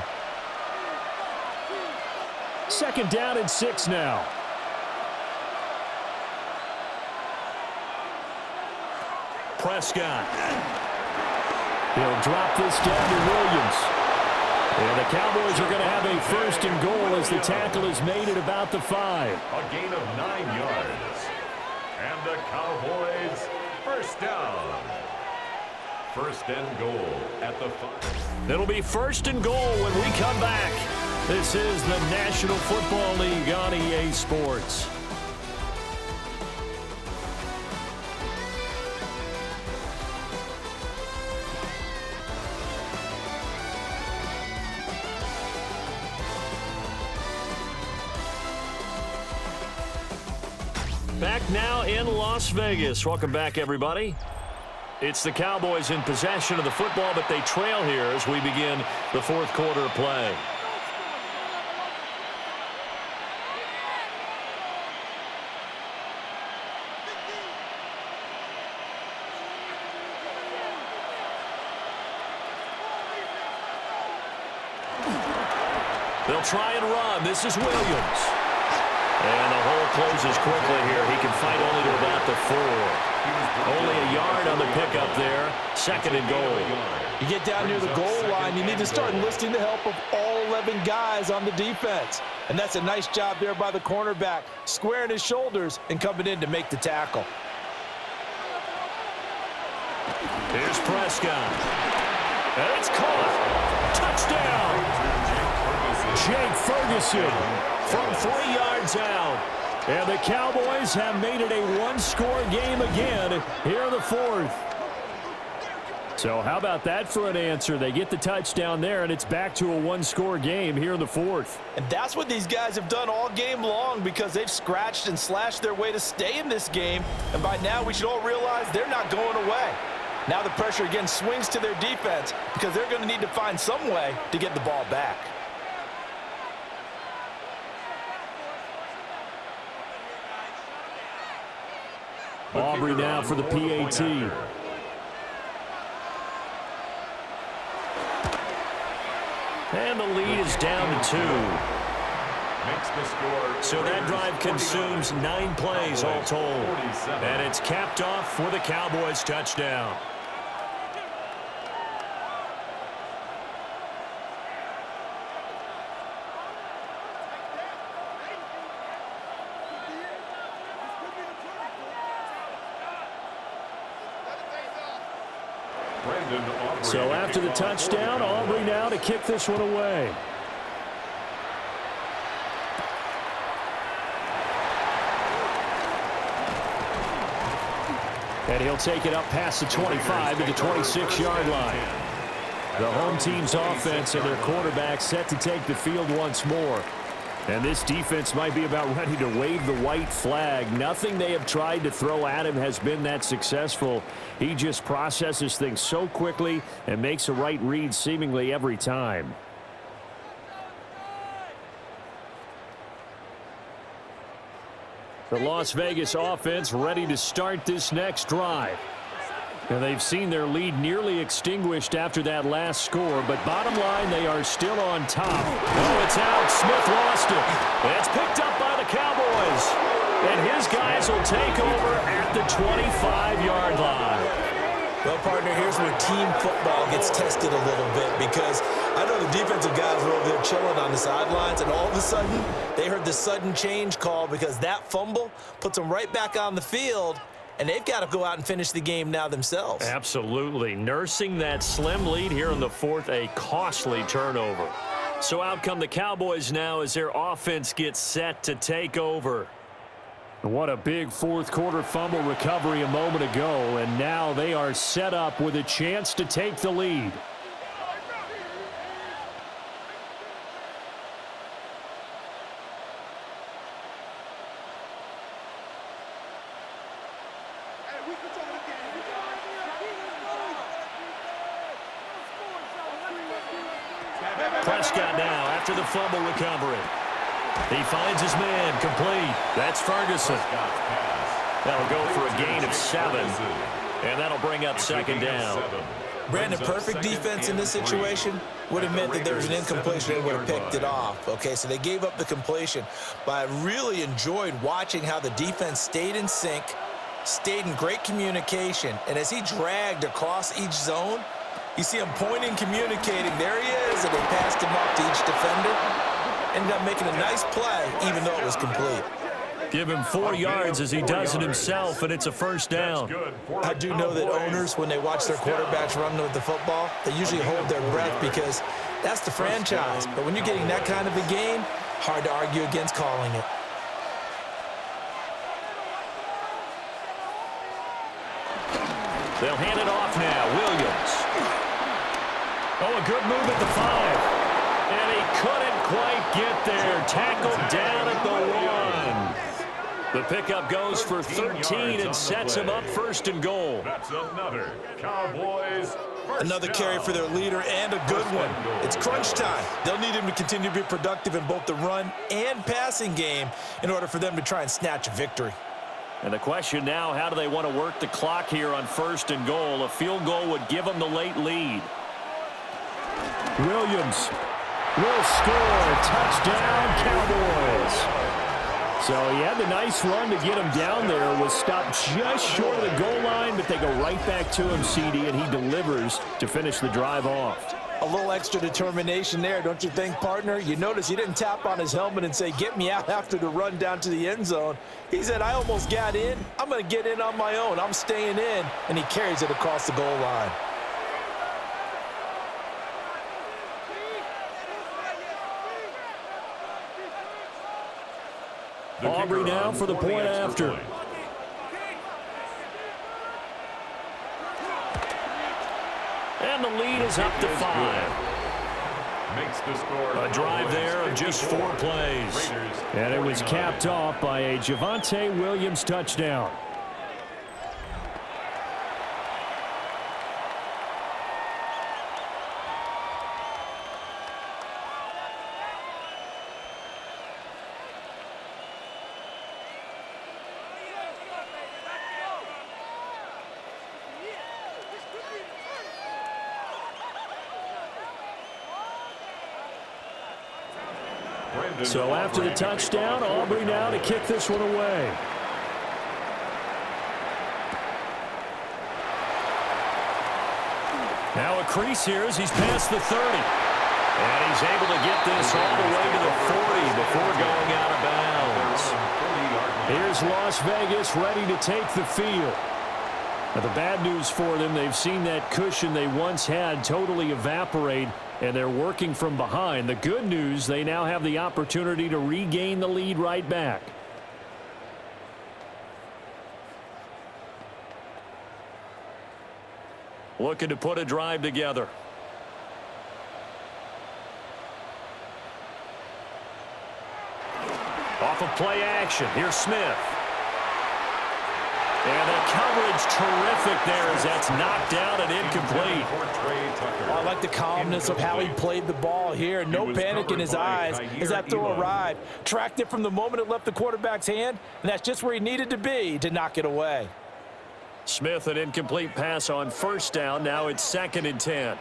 2nd down and 6 now. Prescott. He'll drop this down to Williams. And the Cowboys are going to have a 1st and goal as the tackle is made at about the 5. A gain of 9 yards. And the Cowboys, 1st down. 1st and goal at the 5. It'll be 1st and goal when we come back. This is the National Football League on EA Sports. Back now in Las Vegas. Welcome back, everybody. It's the Cowboys in possession of the football, but they trail here as we begin the 4th quarter of play. They'll try and run. This is Williams. And the hole closes quickly here. He can fight only to about the 4. Only a yard on the pickup there. 2nd and goal. You get down near the goal line, you need to start enlisting the help of all 11 guys on the defense. And that's a nice job there by the cornerback, squaring his shoulders and coming in to make the tackle. Here's Prescott. And it's caught. Touchdown. Jake Ferguson from 3 yards out. And the Cowboys have made it a 1-score game again here in the 4th. So how about that for an answer? They get the touchdown there, and it's back to a 1-score game here in the 4th. And that's what these guys have done all game long because they've scratched and slashed their way to stay in this game. And by now, we should all realize they're not going away. Now the pressure again swings to their defense because they're going to need to find some way to get the ball back. Aubrey now for the PAT. And the lead is down to 2. So that drive consumes 9 plays all told. And it's capped off for the Cowboys touchdown. So after the touchdown, Aubrey now to kick this one away. And he'll take it up past the 25 to the 26-yard line. The home team's offense and their quarterback set to take the field once more. And this defense might be about ready to wave the white flag. Nothing they have tried to throw at him has been that successful. He just processes things so quickly and makes a right read seemingly every time. The Las Vegas offense ready to start this next drive. And they've seen their lead nearly extinguished after that last score, but bottom line, they are still on top. Oh, it's out. Smith lost it. It's picked up by the Cowboys. And his guys will take over at the 25-yard line. Well, partner, here's where team football gets tested a little bit, because I know the defensive guys were over there chilling on the sidelines, and all of a sudden, they heard the sudden change call because that fumble puts them right back on the field, and they've got to go out and finish the game now themselves. Absolutely. Nursing that slim lead here in the fourth, a costly turnover. So out come the Cowboys now as their offense gets set to take over. What a big fourth quarter fumble recovery a moment ago, and now they are set up with a chance to take the lead. Prescott now after the fumble recovery. He finds his man complete. That's Ferguson. That'll go for a gain of 7, and that'll bring up second down. Brandon, perfect defense in this situation would have meant that there was an incompletion and would have picked it off. Okay, so they gave up the completion, but I really enjoyed watching how the defense stayed in sync, stayed in great communication, and as he dragged across each zone, you see him pointing, communicating. There he is, and they passed him up to each defender. Ended up making a nice play, even though it was complete. Give him 4 yards as he does it himself, and it's a first down. I do know that owners, when they watch their quarterbacks run with the football, they usually hold their breath because that's the franchise. But when you're getting that kind of a game, hard to argue against calling it. They'll hand it off now. Williams. Oh, a good move at the 5. And he couldn't quite get there. Tackled down at the 1. The pickup goes for 13 and sets him up first and goal. That's another Cowboys. Another carry for their leader and a good one. It's crunch time. They'll need him to continue to be productive in both the run and passing game in order for them to try and snatch a victory. And the question now, how do they want to work the clock here on first and goal? A field goal would give them the late lead. Williams will score. Touchdown, Cowboys. So he had the nice run to get him down there. Was stopped just short of the goal line, but they go right back to him, CD, and he delivers to finish the drive off. A little extra determination there, don't you think, partner? You notice he didn't tap on his helmet and say, get me out after the run down to the end zone. He said, I almost got in. I'm going to get in on my own. I'm staying in. And he carries it across the goal line. Aubrey now for the point after. And the lead is up to 5. Makes the score. A drive there of just 4 plays. And it was capped off by a Javonte Williams touchdown. So after the touchdown, Aubrey now to kick this one away. Now a crease here as he's past the 30. And he's able to get this all the way to the 40 before going out of bounds. Here's Las Vegas ready to take the field. Now the bad news for them, they've seen that cushion they once had totally evaporate, and they're working from behind. The good news, they now have the opportunity to regain the lead right back. Looking to put a drive together. Off of play action, here's Smith. And the coverage terrific there as that's knocked down and incomplete. I like the calmness of how he played the ball here. No panic in his eyes as that throw arrived. Tracked it from the moment it left the quarterback's hand, and that's just where he needed to be to knock it away. Smith, an incomplete pass on first down. Now it's 2nd and 10.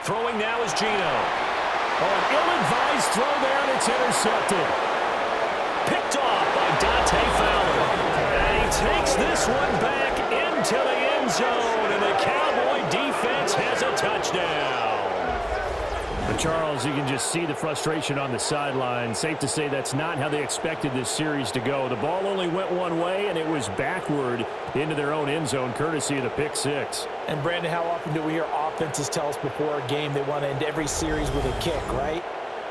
Throwing now is Geno. Oh, an ill-advised throw there, and it's intercepted. Picked off by Dante Fowler. And he takes this one back into the end zone, and the Cowboy defense has a touchdown. But Charles, you can just see the frustration on the sideline. Safe to say that's not how they expected this series to go. The ball only went one way, and it was backward into their own end zone, courtesy of the pick six. And, Brandon, how often do we hear offenses tell us before a game they want to end every series with a kick, right?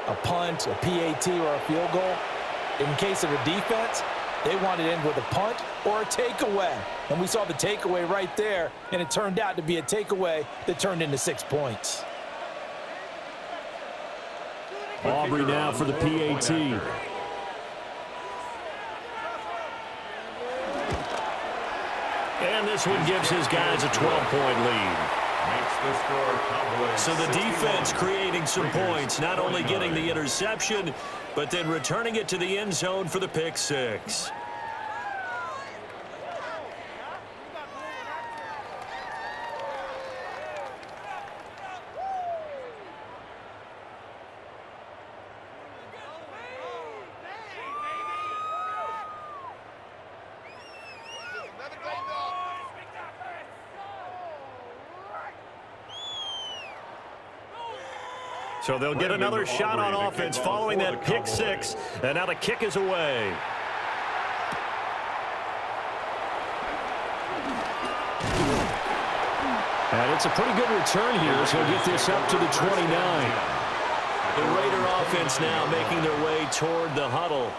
A punt, a PAT, or a field goal. In case of a defense, they want to end with a punt or a takeaway. And we saw the takeaway right there, and it turned out to be a takeaway that turned into 6 points. Aubrey now for the PAT. And this one gives his guys a 12-point lead. So the defense creating some points, not only getting the interception, but then returning it to the end zone for the pick six. So they'll get another shot on offense following that pick six, and now the kick is away. And it's a pretty good return here, so he'll get this up to the 29. The Raider offense now making their way toward the huddle.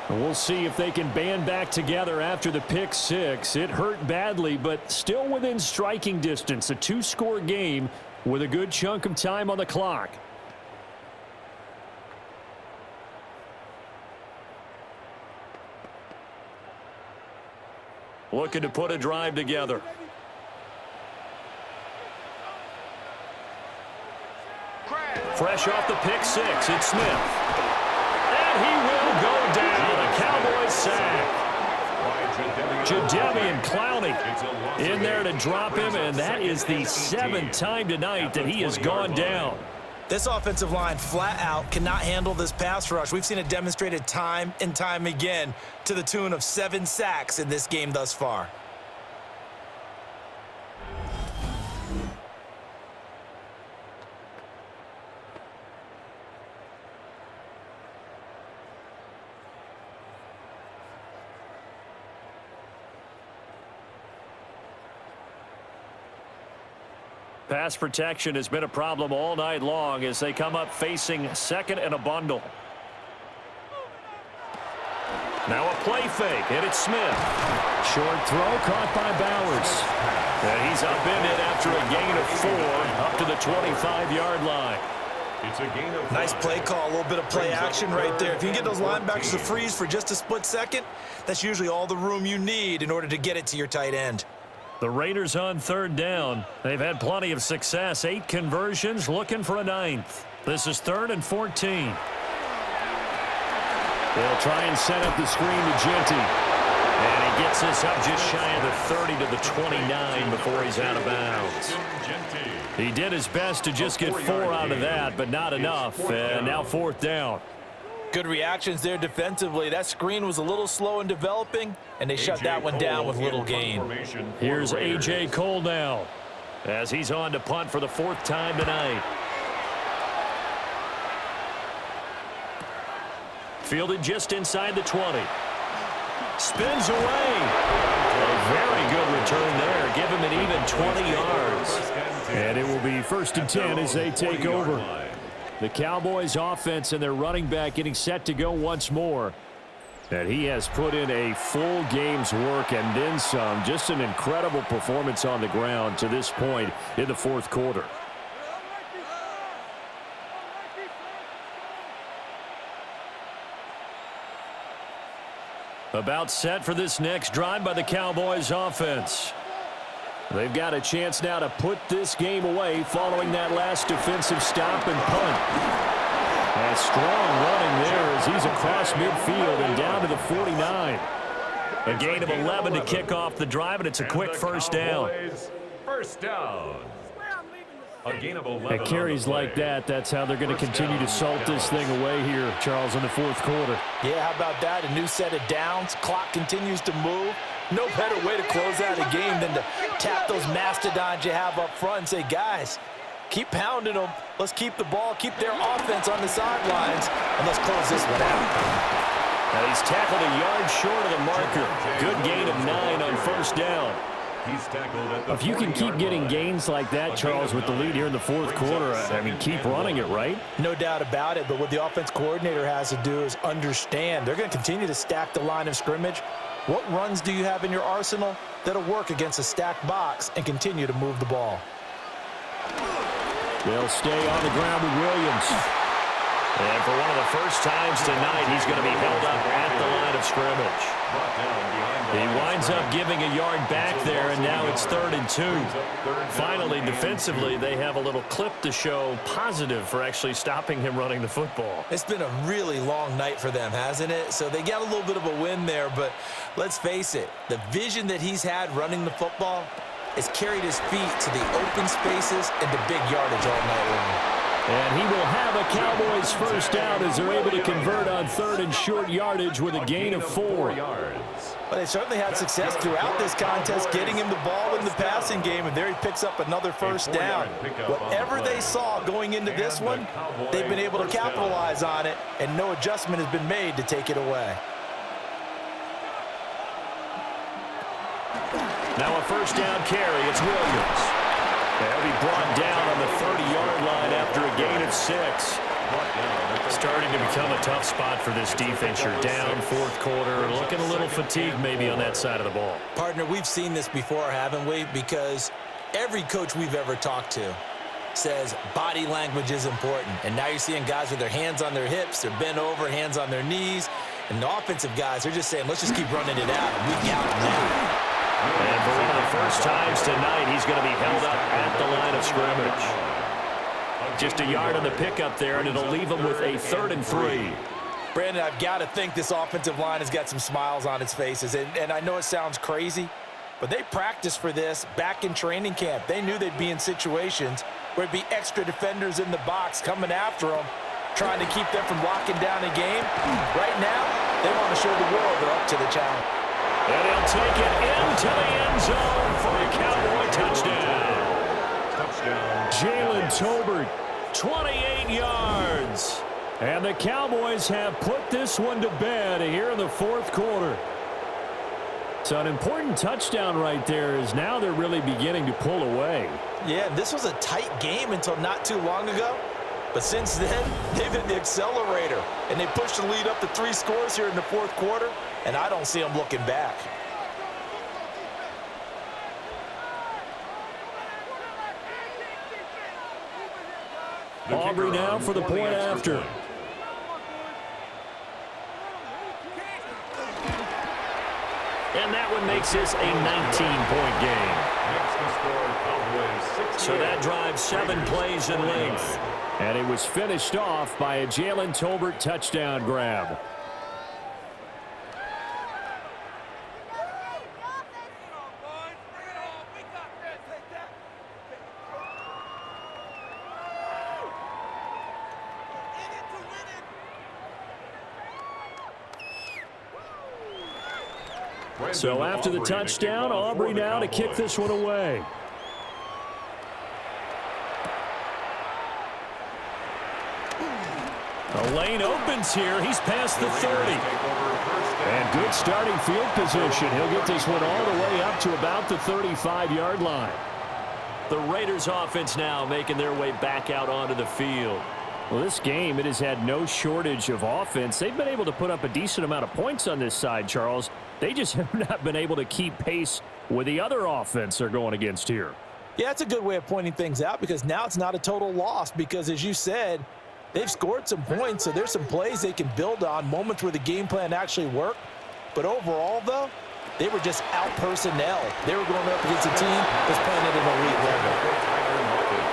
And we'll see if they can band back together after the pick six. It hurt badly, but still within striking distance. A 2-score game with a good chunk of time on the clock. Looking to put a drive together. Fresh off the pick six, it's Smith. And he will go down. A Cowboys sack. Jadeveon Clowney in there to drop him, and that is the 7th time tonight that he has gone down. This offensive line flat out cannot handle this pass rush. We've seen it demonstrated time and time again to the tune of 7 sacks in this game thus far. Pass protection has been a problem all night long as they come up facing second and a bundle. Now a play fake, and it's Smith. Short throw caught by Bowers. And he's upended after a gain of 4 up to the 25-yard line. It's a gain of 5. Nice play call, a little bit of play action right there. If you can get those linebackers to freeze for just a split second, that's usually all the room you need in order to get it to your tight end. The Raiders on 3rd down. They've had plenty of success. 8 conversions, looking for a 9th. This is 3rd and 14. They'll try and set up the screen to Genty. And he gets this up just shy of the 30 to the 29 before he's out of bounds. He did his best to just get 4 out of that, but not enough. And now 4th down. Good reactions there defensively. That screen was a little slow in developing, and they shut that one down with little gain. Here's A.J. Cole now as he's on to punt for the 4th time tonight. Fielded just inside the 20. Spins away. A very good return there. Give him an even 20 yards. And it will be 1st and 10 as they take over. The Cowboys offense and their running back getting set to go once more. And he has put in a full game's work and then some. Just an incredible performance on the ground to this point in the 4th quarter. About set for this next drive by the Cowboys offense. They've got a chance now to put this game away following that last defensive stop and punt. And strong running there as he's across midfield and down to the 49. A gain of 11 to kick off the drive, and it's a quick first down. First down. A gain of 11. At carries like that, that's how they're going to continue to salt this thing away here, Charles, in the fourth quarter. Yeah, how about that? A new set of downs. Clock continues to move. No better way to close out a game than to tap those mastodons you have up front and say, guys, keep pounding them. Let's keep the ball, keep their offense on the sidelines, and let's close this one out. Now he's tackled a yard short of the marker. Good gain of 9 on first down. He's tackled at the If you can keep getting gains like that, Charles, with the lead here in the fourth quarter, I mean, keep running it, right? No doubt about it, but what the offense coordinator has to do is understand. They're going to continue to stack the line of scrimmage. What runs do you have in your arsenal that'll work against a stacked box and continue to move the ball? They'll stay on the ground with Williams. And for one of the first times tonight, he's going to be held up at the line of scrimmage. He winds up giving a yard back there, and now it's 3rd and 2. Finally, defensively, they have a little clip to show positive for actually stopping him running the football. It's been a really long night for them, hasn't it? So they got a little bit of a win there, but let's face it, the vision that he's had running the football has carried his feet to the open spaces and to big yardage all night long. And he will have a Cowboys first down as they're able to convert on 3rd and short yardage with a gain of 4. But they certainly had success throughout this contest getting him the ball in the passing game, and there he picks up another first down. Whatever they saw going into this one, they've been able to capitalize on it, and no adjustment has been made to take it away. Now a first down carry. It's Williams. They'll be brought down on the 30-yard line after a gain of 6. Starting to become a tough spot for this defense. You're down fourth quarter, looking a little fatigued maybe on that side of the ball. Partner, we've seen this before, haven't we? Because every coach we've ever talked to says body language is important. And now you're seeing guys with their hands on their hips, they're bent over, hands on their knees. And the offensive guys, they're just saying, let's just keep running it out. We got them now. And for one of the first times tonight, he's going to be held up at the line of scrimmage. Just a yard on the pickup there, and it'll leave him with a 3rd and 3. Brandon, I've got to think this offensive line has got some smiles on its faces. And I know it sounds crazy, but they practiced for this back in training camp. They knew they'd be in situations where it'd be extra defenders in the box coming after them, trying to keep them from locking down a game. Right now, they want to show the world they're up to the challenge. And he'll take it into the end zone for a Cowboy touchdown. Jalen Tolbert, 28 yards. And the Cowboys have put this one to bed here in the fourth quarter. So an important touchdown right there is now they're really beginning to pull away. Yeah, this was a tight game until not too long ago. But since then, they've hit the accelerator, and they pushed the lead up to 3 scores here in the fourth quarter, and I don't see them looking back. Aubrey now for the point after. And that one makes this a 19-point game. So that drives 7 plays in length. And it was finished off by a Jalen Tolbert touchdown grab. So after the touchdown, Aubrey now to kick this one away. The lane opens here. He's past the 30. And good starting field position. He'll get this one all the way up to about the 35-yard line. The Raiders offense now making their way back out onto the field. Well, this game, it has had no shortage of offense. They've been able to put up a decent amount of points on this side, Charles. They just have not been able to keep pace with the other offense they're going against here. Yeah, that's a good way of pointing things out because now it's not a total loss because, as you said, they've scored some points, so there's some plays they can build on, moments where the game plan actually worked. But overall, though, they were just out-personnel. They were going up against a team that's playing at an elite level.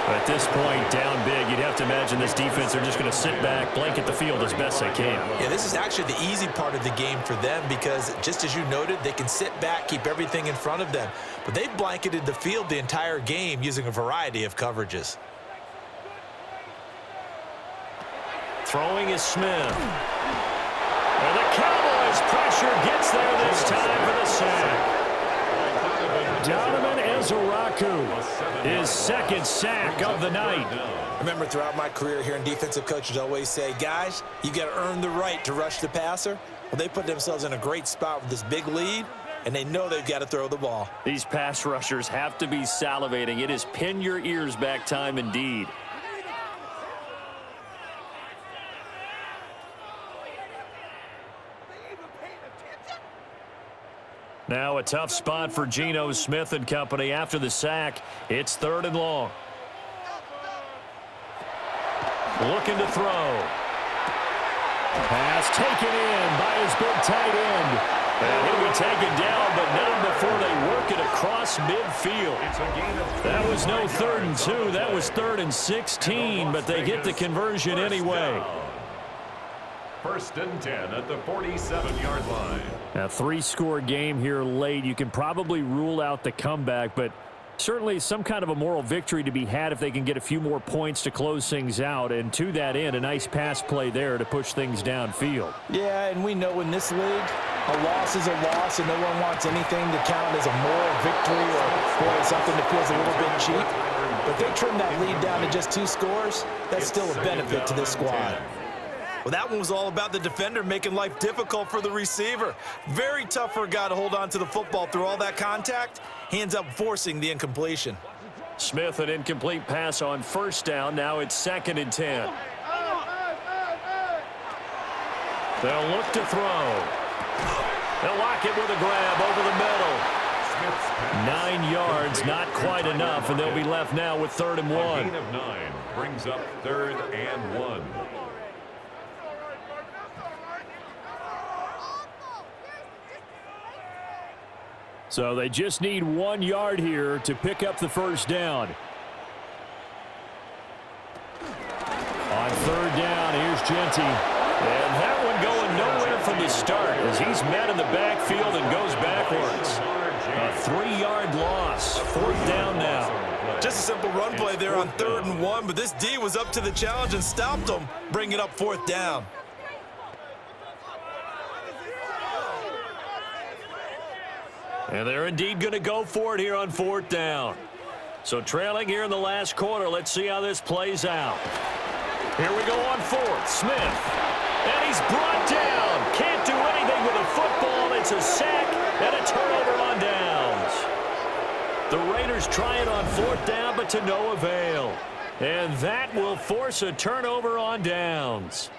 At this point, down big, you'd have to imagine this defense, they're just going to sit back, blanket the field as best they can. Yeah, this is actually the easy part of the game for them because, just as you noted, they can sit back, keep everything in front of them. But they've blanketed the field the entire game using a variety of coverages. Throwing is Smith. And the Cowboys pressure gets there this time for the sack. Donovan Ezeraku, his second sack of the night. Remember, throughout my career here in defensive coaches always say, guys, you got to earn the right to rush the passer. Well, they put themselves in a great spot with this big lead, and they know they've got to throw the ball. These pass rushers have to be salivating. It is pin your ears back time indeed. Now a tough spot for Geno Smith and company after the sack. It's 3rd and long. Looking to throw. Pass taken in by his big tight end. And he'll be taken down, but not before they work it across midfield. That was no 3rd and 2. That was 3rd and 16, but they get the conversion anyway. 1st and 10 at the 47-yard line. A 3-score game here late. You can probably rule out the comeback, but certainly some kind of a moral victory to be had if they can get a few more points to close things out. And to that end, a nice pass play there to push things downfield. Yeah, and we know in this league, a loss is a loss, and no one wants anything to count as a moral victory or boy, something that feels a little bit cheap. But if they trim that lead down to just 2 scores, that's still a benefit to this squad. Well, that one was all about the defender making life difficult for the receiver. Very tough for a guy to hold on to the football through all that contact. He ends up forcing the incompletion. Smith, an incomplete pass on 1st down. Now it's 2nd and 10. They'll look to throw. They'll lock it with a grab over the middle. 9 yards, not quite enough, and they'll be left now with 3rd and 1. A gain of 9 brings up 3rd and 1. So they just need 1 yard here to pick up the 1st down. On 3rd down, here's Genty. And that one going nowhere from the start as he's met in the backfield and goes backwards. A 3-yard loss. 4th down now. Just a simple run play there on 3rd and 1, but this D was up to the challenge and stopped him, bringing up 4th down. And they're indeed going to go for it here on 4th down. So trailing here in the last quarter. Let's see how this plays out. Here we go on 4th. Smith. And he's brought down. Can't do anything with a football. It's a sack and a turnover on downs. The Raiders try it on 4th down, but to no avail. And that will force a turnover on downs.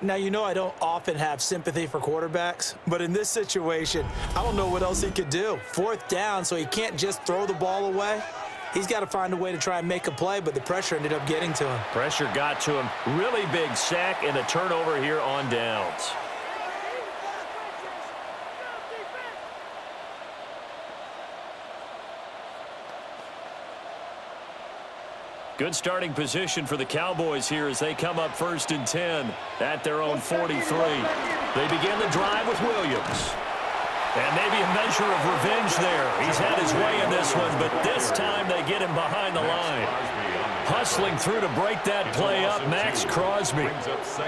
Now, you know I don't often have sympathy for quarterbacks, but in this situation, I don't know what else he could do. 4th down, so he can't just throw the ball away. He's got to find a way to try and make a play, but the pressure ended up getting to him. Pressure got to him. Really big sack and a turnover here on downs. Good starting position for the Cowboys here as they come up 1st and 10 at their own 43. They begin the drive with Williams. And maybe a measure of revenge there. He's had his way in this one, but this time they get him behind the line. Hustling through to break that play up, Max Crosby.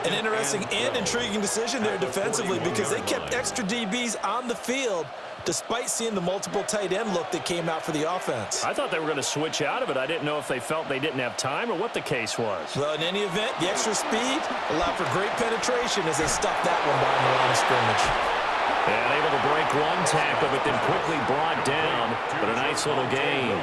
An interesting and intriguing decision there defensively because they kept extra DBs on the field despite seeing the multiple tight end look that came out for the offense. I thought they were going to switch out of it. I didn't know if they felt they didn't have time or what the case was. Well, in any event, the extra speed allowed for great penetration as they stuffed that one behind the line of scrimmage. And able to break one tackle, but then quickly brought down. But a nice little gain.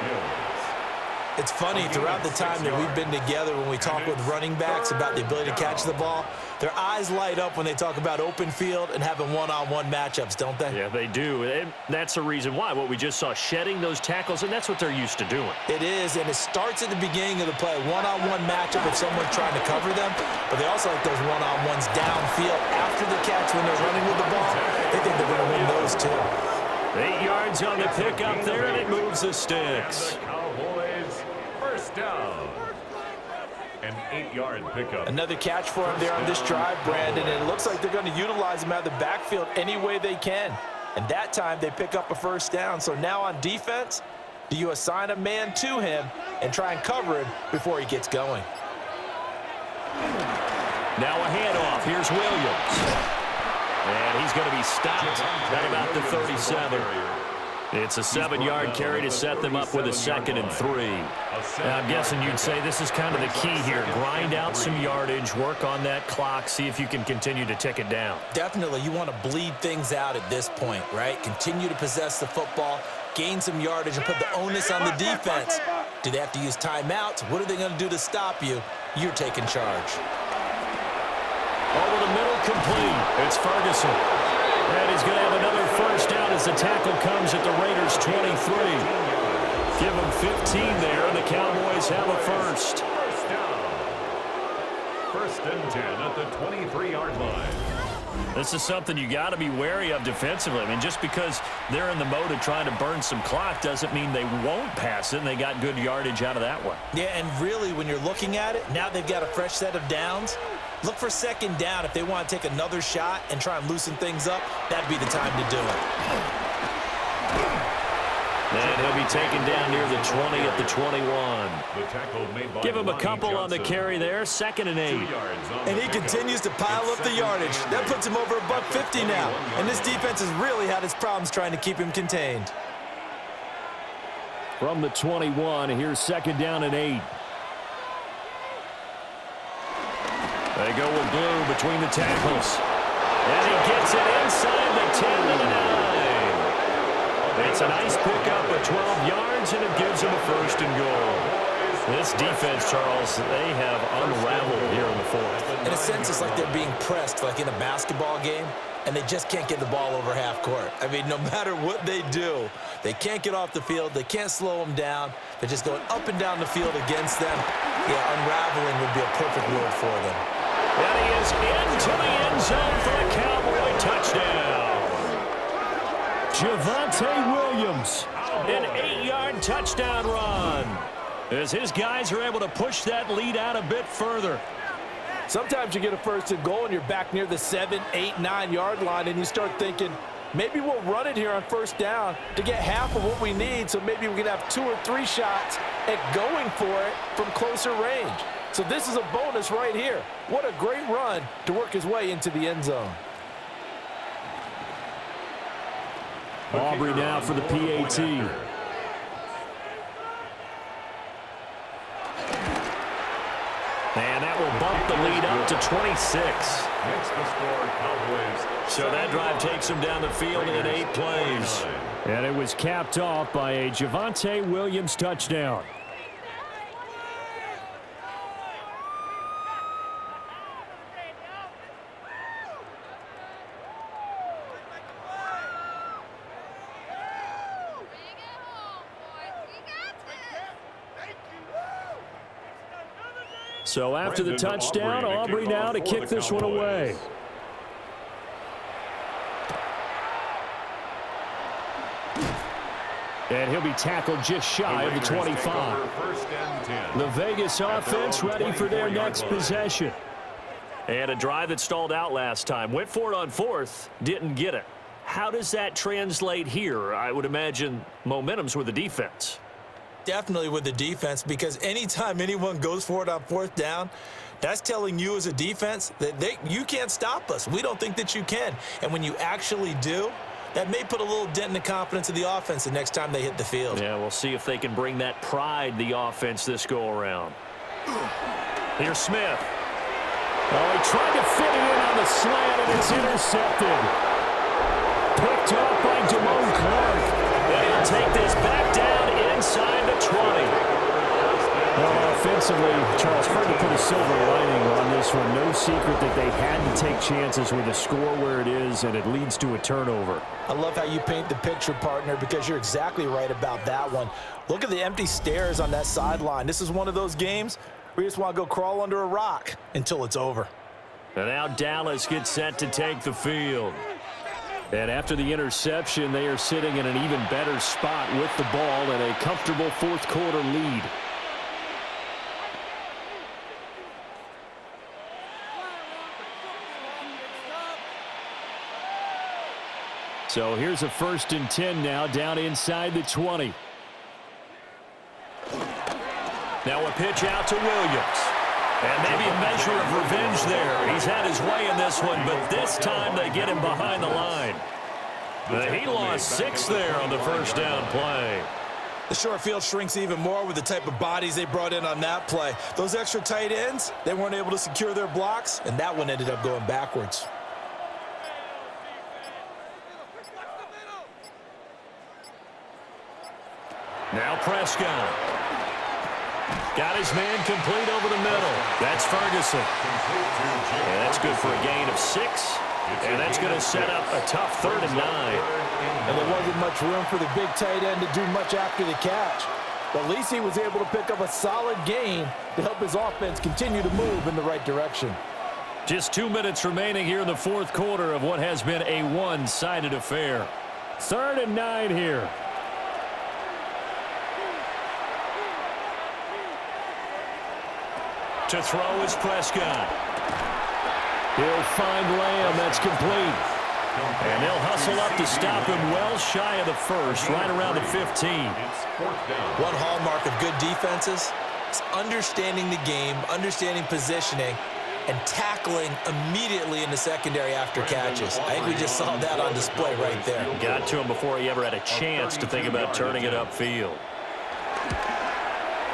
It's funny, throughout the time that we've been together when we talk with running backs about the ability to catch the ball, their eyes light up when they talk about open field and having one-on-one matchups, don't they? Yeah, they do. And that's the reason why. What we just saw, shedding those tackles, and that's what they're used to doing. It is, and it starts at the beginning of the play. One-on-one matchup if someone's trying to cover them, but they also like those one-on-ones downfield after the catch when they're running with the ball. They think they're going to win those, too. 8 yards on the pickup there, and it moves the sticks. And the Cowboys, first down. An 8-yard pickup. Another catch for him there on this drive, Brandon, and it looks like they're going to utilize him out of the backfield any way they can. And that time they pick up a first down. So now on defense, do you assign a man to him and try and cover him before he gets going? Now a handoff. Here's Williams. And he's going to be stopped at about the 37. It's a 7-yard carry to set them up with a 2nd and 3. Now, I'm guessing you'd say this is kind of the key here. Grind out some yardage, work on that clock, see if you can continue to tick it down. Definitely, you want to bleed things out at this point, right? Continue to possess the football, gain some yardage, and put the onus on the defense. Do they have to use timeouts? What are they going to do to stop you? You're taking charge. Over the middle, complete. It's Ferguson. And he's going to have another first down as the tackle comes at the Raiders' 23. Give them 15 there, and the Cowboys have a first. First down. 1st and 10 at the 23-yard line. This is something you got to be wary of defensively. I mean, just because they're in the mode of trying to burn some clock doesn't mean they won't pass it, and they got good yardage out of that one. Yeah, and really, when you're looking at it, now they've got a fresh set of downs. Look for 2nd down. If they want to take another shot and try and loosen things up, that'd be the time to do it. And he'll be taken down near the 20 at the 21. The tackle made by Give him a Lonnie couple on the Johnson. carry there. 2nd and 8. 2 yards on And the he pickup. continues to pile up the yardage. That puts him over $150 now. And this defense has really had its problems trying to keep him contained. From the 21, here's 2nd down and 8. They go with Blue between the tackles. And he gets it inside the 10 to the 9. It's a nice pickup of 12 yards, and it gives him a 1st and goal. This defense, Charles, they have unraveled here in the 4th. In a sense, it's like they're being pressed like in a basketball game, and they just can't get the ball over half court. I mean, no matter what they do, they can't get off the field. They can't slow them down. They're just going up and down the field against them. Yeah, unraveling would be a perfect word for them. And he is into the end zone for a Cowboy touchdown. Javonte Williams, an 8-yard touchdown run, as his guys are able to push that lead out a bit further. Sometimes you get a 1st and goal and you're back near the 7, 8, 9-yard line, and you start thinking, maybe we'll run it here on 1st down to get half of what we need, so maybe we can have 2 or 3 shots at going for it from closer range. So this is a bonus right here. What a great run to work his way into the end zone. Aubrey now for the PAT. And that will bump the lead up to 26. Makes the score Cowboys. So that drive takes them down the field in 8 plays. And it was capped off by a Javonte Williams touchdown. So after the touchdown, Aubrey now to kick this one away. And he'll be tackled just shy of the 25. The Vegas offense ready for their next possession. And a drive that stalled out last time. Went for it on 4th, didn't get it. How does that translate here? I would imagine momentum's with the defense. Definitely with the defense, because anytime anyone goes for it on 4th down, that's telling you as a defense that you can't stop us. We don't think that you can. And when you actually do, that may put a little dent in the confidence of the offense the next time they hit the field. Yeah, we'll see if they can bring that pride, the offense, this go-around. Here's Smith. Oh, he tried to fit it in on the slant, and it's intercepted. Picked up by Damone Clark. And he'll take this back down inside the 20. Well, offensively, Charles, hard to put a silver lining on this one. No secret that they had to take chances with a score where it is, and it leads to a turnover. I love how you paint the picture, partner, because you're exactly right about that one. Look at the empty stares on that sideline. This is one of those games where you just want to go crawl under a rock until it's over. And now Dallas gets set to take the field. And after the interception, they are sitting in an even better spot with the ball and a comfortable fourth quarter lead. So here's a 1st and 10 now, down inside the 20. Now a pitch out to Williams. And maybe a measure of revenge there. He's had his way in this one, but this time they get him behind the line. He lost 6 there on the first down play. The short field shrinks even more with the type of bodies they brought in on that play. Those extra tight ends, they weren't able to secure their blocks, and that one ended up going backwards. Now Prescott. Got his man complete over the middle. That's Ferguson. And that's good for a gain of 6. And that's going to set up a tough 3rd and 9. And there wasn't much room for the big tight end to do much after the catch. But at least he was able to pick up a solid gain to help his offense continue to move in the right direction. Just 2 minutes remaining here in the fourth quarter of what has been a one-sided affair. 3rd and 9 here. To throw is Prescott. He'll find Lamb. That's complete. And they'll hustle up to stop him well shy of the first, right around the 15. One hallmark of good defenses is understanding the game, understanding positioning, and tackling immediately in the secondary after catches. I think we just saw that on display right there. Got to him before he ever had a chance to think about turning it upfield.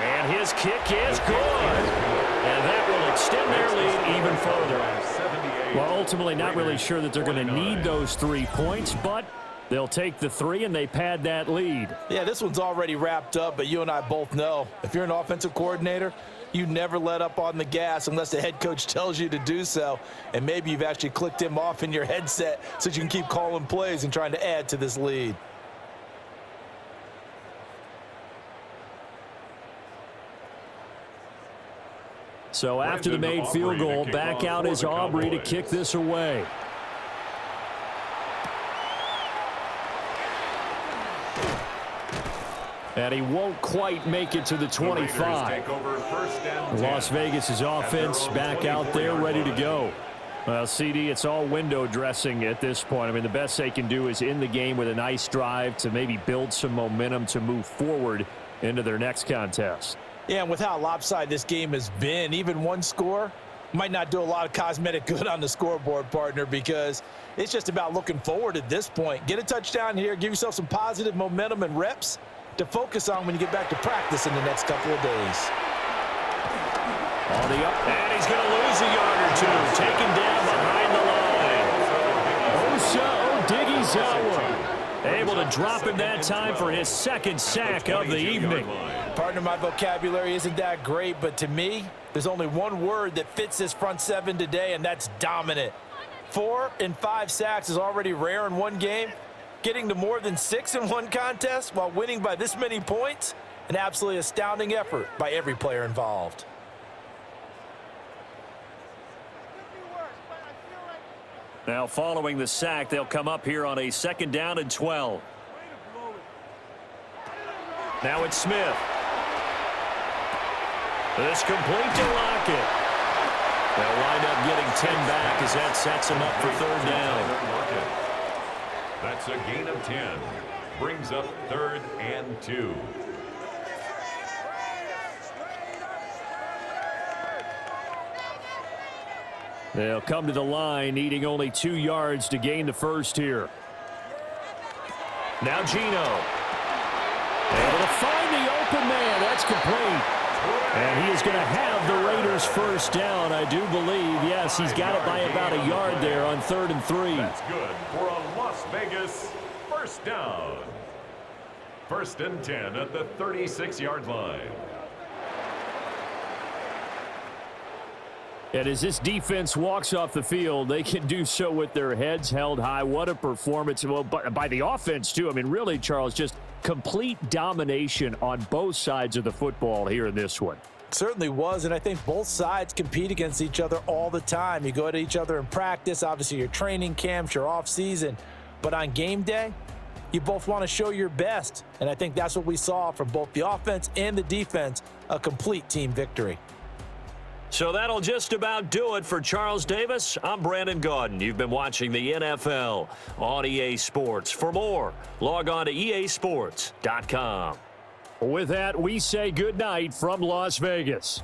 And his kick is good. And that will extend their lead even further. Well, ultimately not really sure that they're going to need those 3 points, but they'll take the 3 and they pad that lead. Yeah, this one's already wrapped up, but you and I both know if you're an offensive coordinator, you never let up on the gas unless the head coach tells you to do so. And maybe you've actually clicked him off in your headset so you can keep calling plays and trying to add to this lead. So after the made field goal, back out is Aubrey to kick this away. And he won't quite make it to the 25. Las Vegas' offense back out there ready to go. Well, CD, it's all window dressing at this point. I mean, the best they can do is in the game with a nice drive to maybe build some momentum to move forward into their next contest. Yeah, and with how lopsided this game has been, even one score might not do a lot of cosmetic good on the scoreboard, partner, because it's just about looking forward at this point. Get a touchdown here, give yourself some positive momentum and reps to focus on when you get back to practice in the next couple of days. On the up, and he's going to lose a yard or 2. Taken down behind the line. Osa Odighizuwa able to drop him that time for his 2nd sack of the evening. Partner, my vocabulary isn't that great, but to me, there's only one word that fits this front 7 today, and that's dominant. 4 and 5 sacks is already rare in one game. Getting to more than 6 in one contest while winning by this many points, an absolutely astounding effort by every player involved. Now following the sack, they'll come up here on a 2nd down and 12. Now it's Smith. This complete to Lockett. They'll wind up getting 10 back as that sets him up for 3rd down. That's a gain of 10. Brings up 3rd and 2. They'll come to the line, needing only 2 yards to gain the first here. Now Geno. Able to find the open man. That's complete. And he is going to have the Raiders' first down, I do believe. Yes, he's got it by about a yard there on 3rd and 3. That's good for a Las Vegas first down. 1st and 10 at the 36-yard line. And as this defense walks off the field, they can do so with their heads held high. What a performance. Well, by the offense, too. I mean, really, Charles, just complete domination on both sides of the football here in this one. Certainly was, and I think both sides compete against each other all the time. You go at each other in practice, obviously your training camps, your off season. But on game day, you both want to show your best. And I think that's what we saw from both the offense and the defense, a complete team victory. So that'll just about do it for Charles Davis. I'm Brandon Gaudin. You've been watching the NFL on EA Sports. For more, log on to easports.com. With that, we say goodnight from Las Vegas.